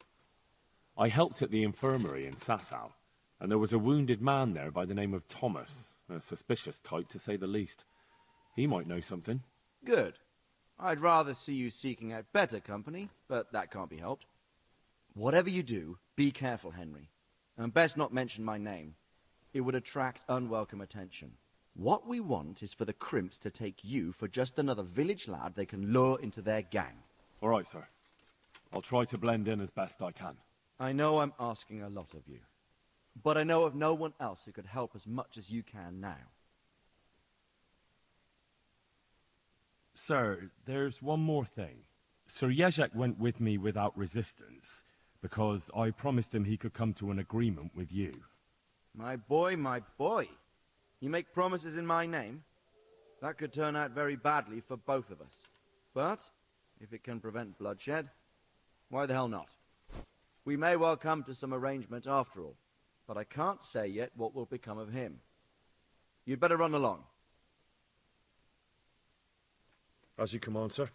Speaker 1: I helped at the infirmary in Sasau, and there was a wounded man there by the name of Thomas, a suspicious type to say the least. He might know something.
Speaker 9: Good. I'd rather see you seeking out better company, but that can't be helped. Whatever you do, be careful, Henry. And best not mention my name. It would attract unwelcome attention. What we want is for the crimps to take you for just another village lad they can lure into their gang.
Speaker 1: All right, sir. I'll try to blend in as best I can.
Speaker 9: I know I'm asking a lot of you, but I know of no one else who could help as much as you can now.
Speaker 1: Sir, there's one more thing. Sir Jezek went with me without resistance, because I promised him he could come to an agreement with you.
Speaker 9: My boy, my boy. You make promises in my name? That could turn out very badly for both of us. But, if it can prevent bloodshed, why the hell not? We may well come to some arrangement after all, but I can't say yet what will become of him. You'd better run along.
Speaker 1: As you command, sir.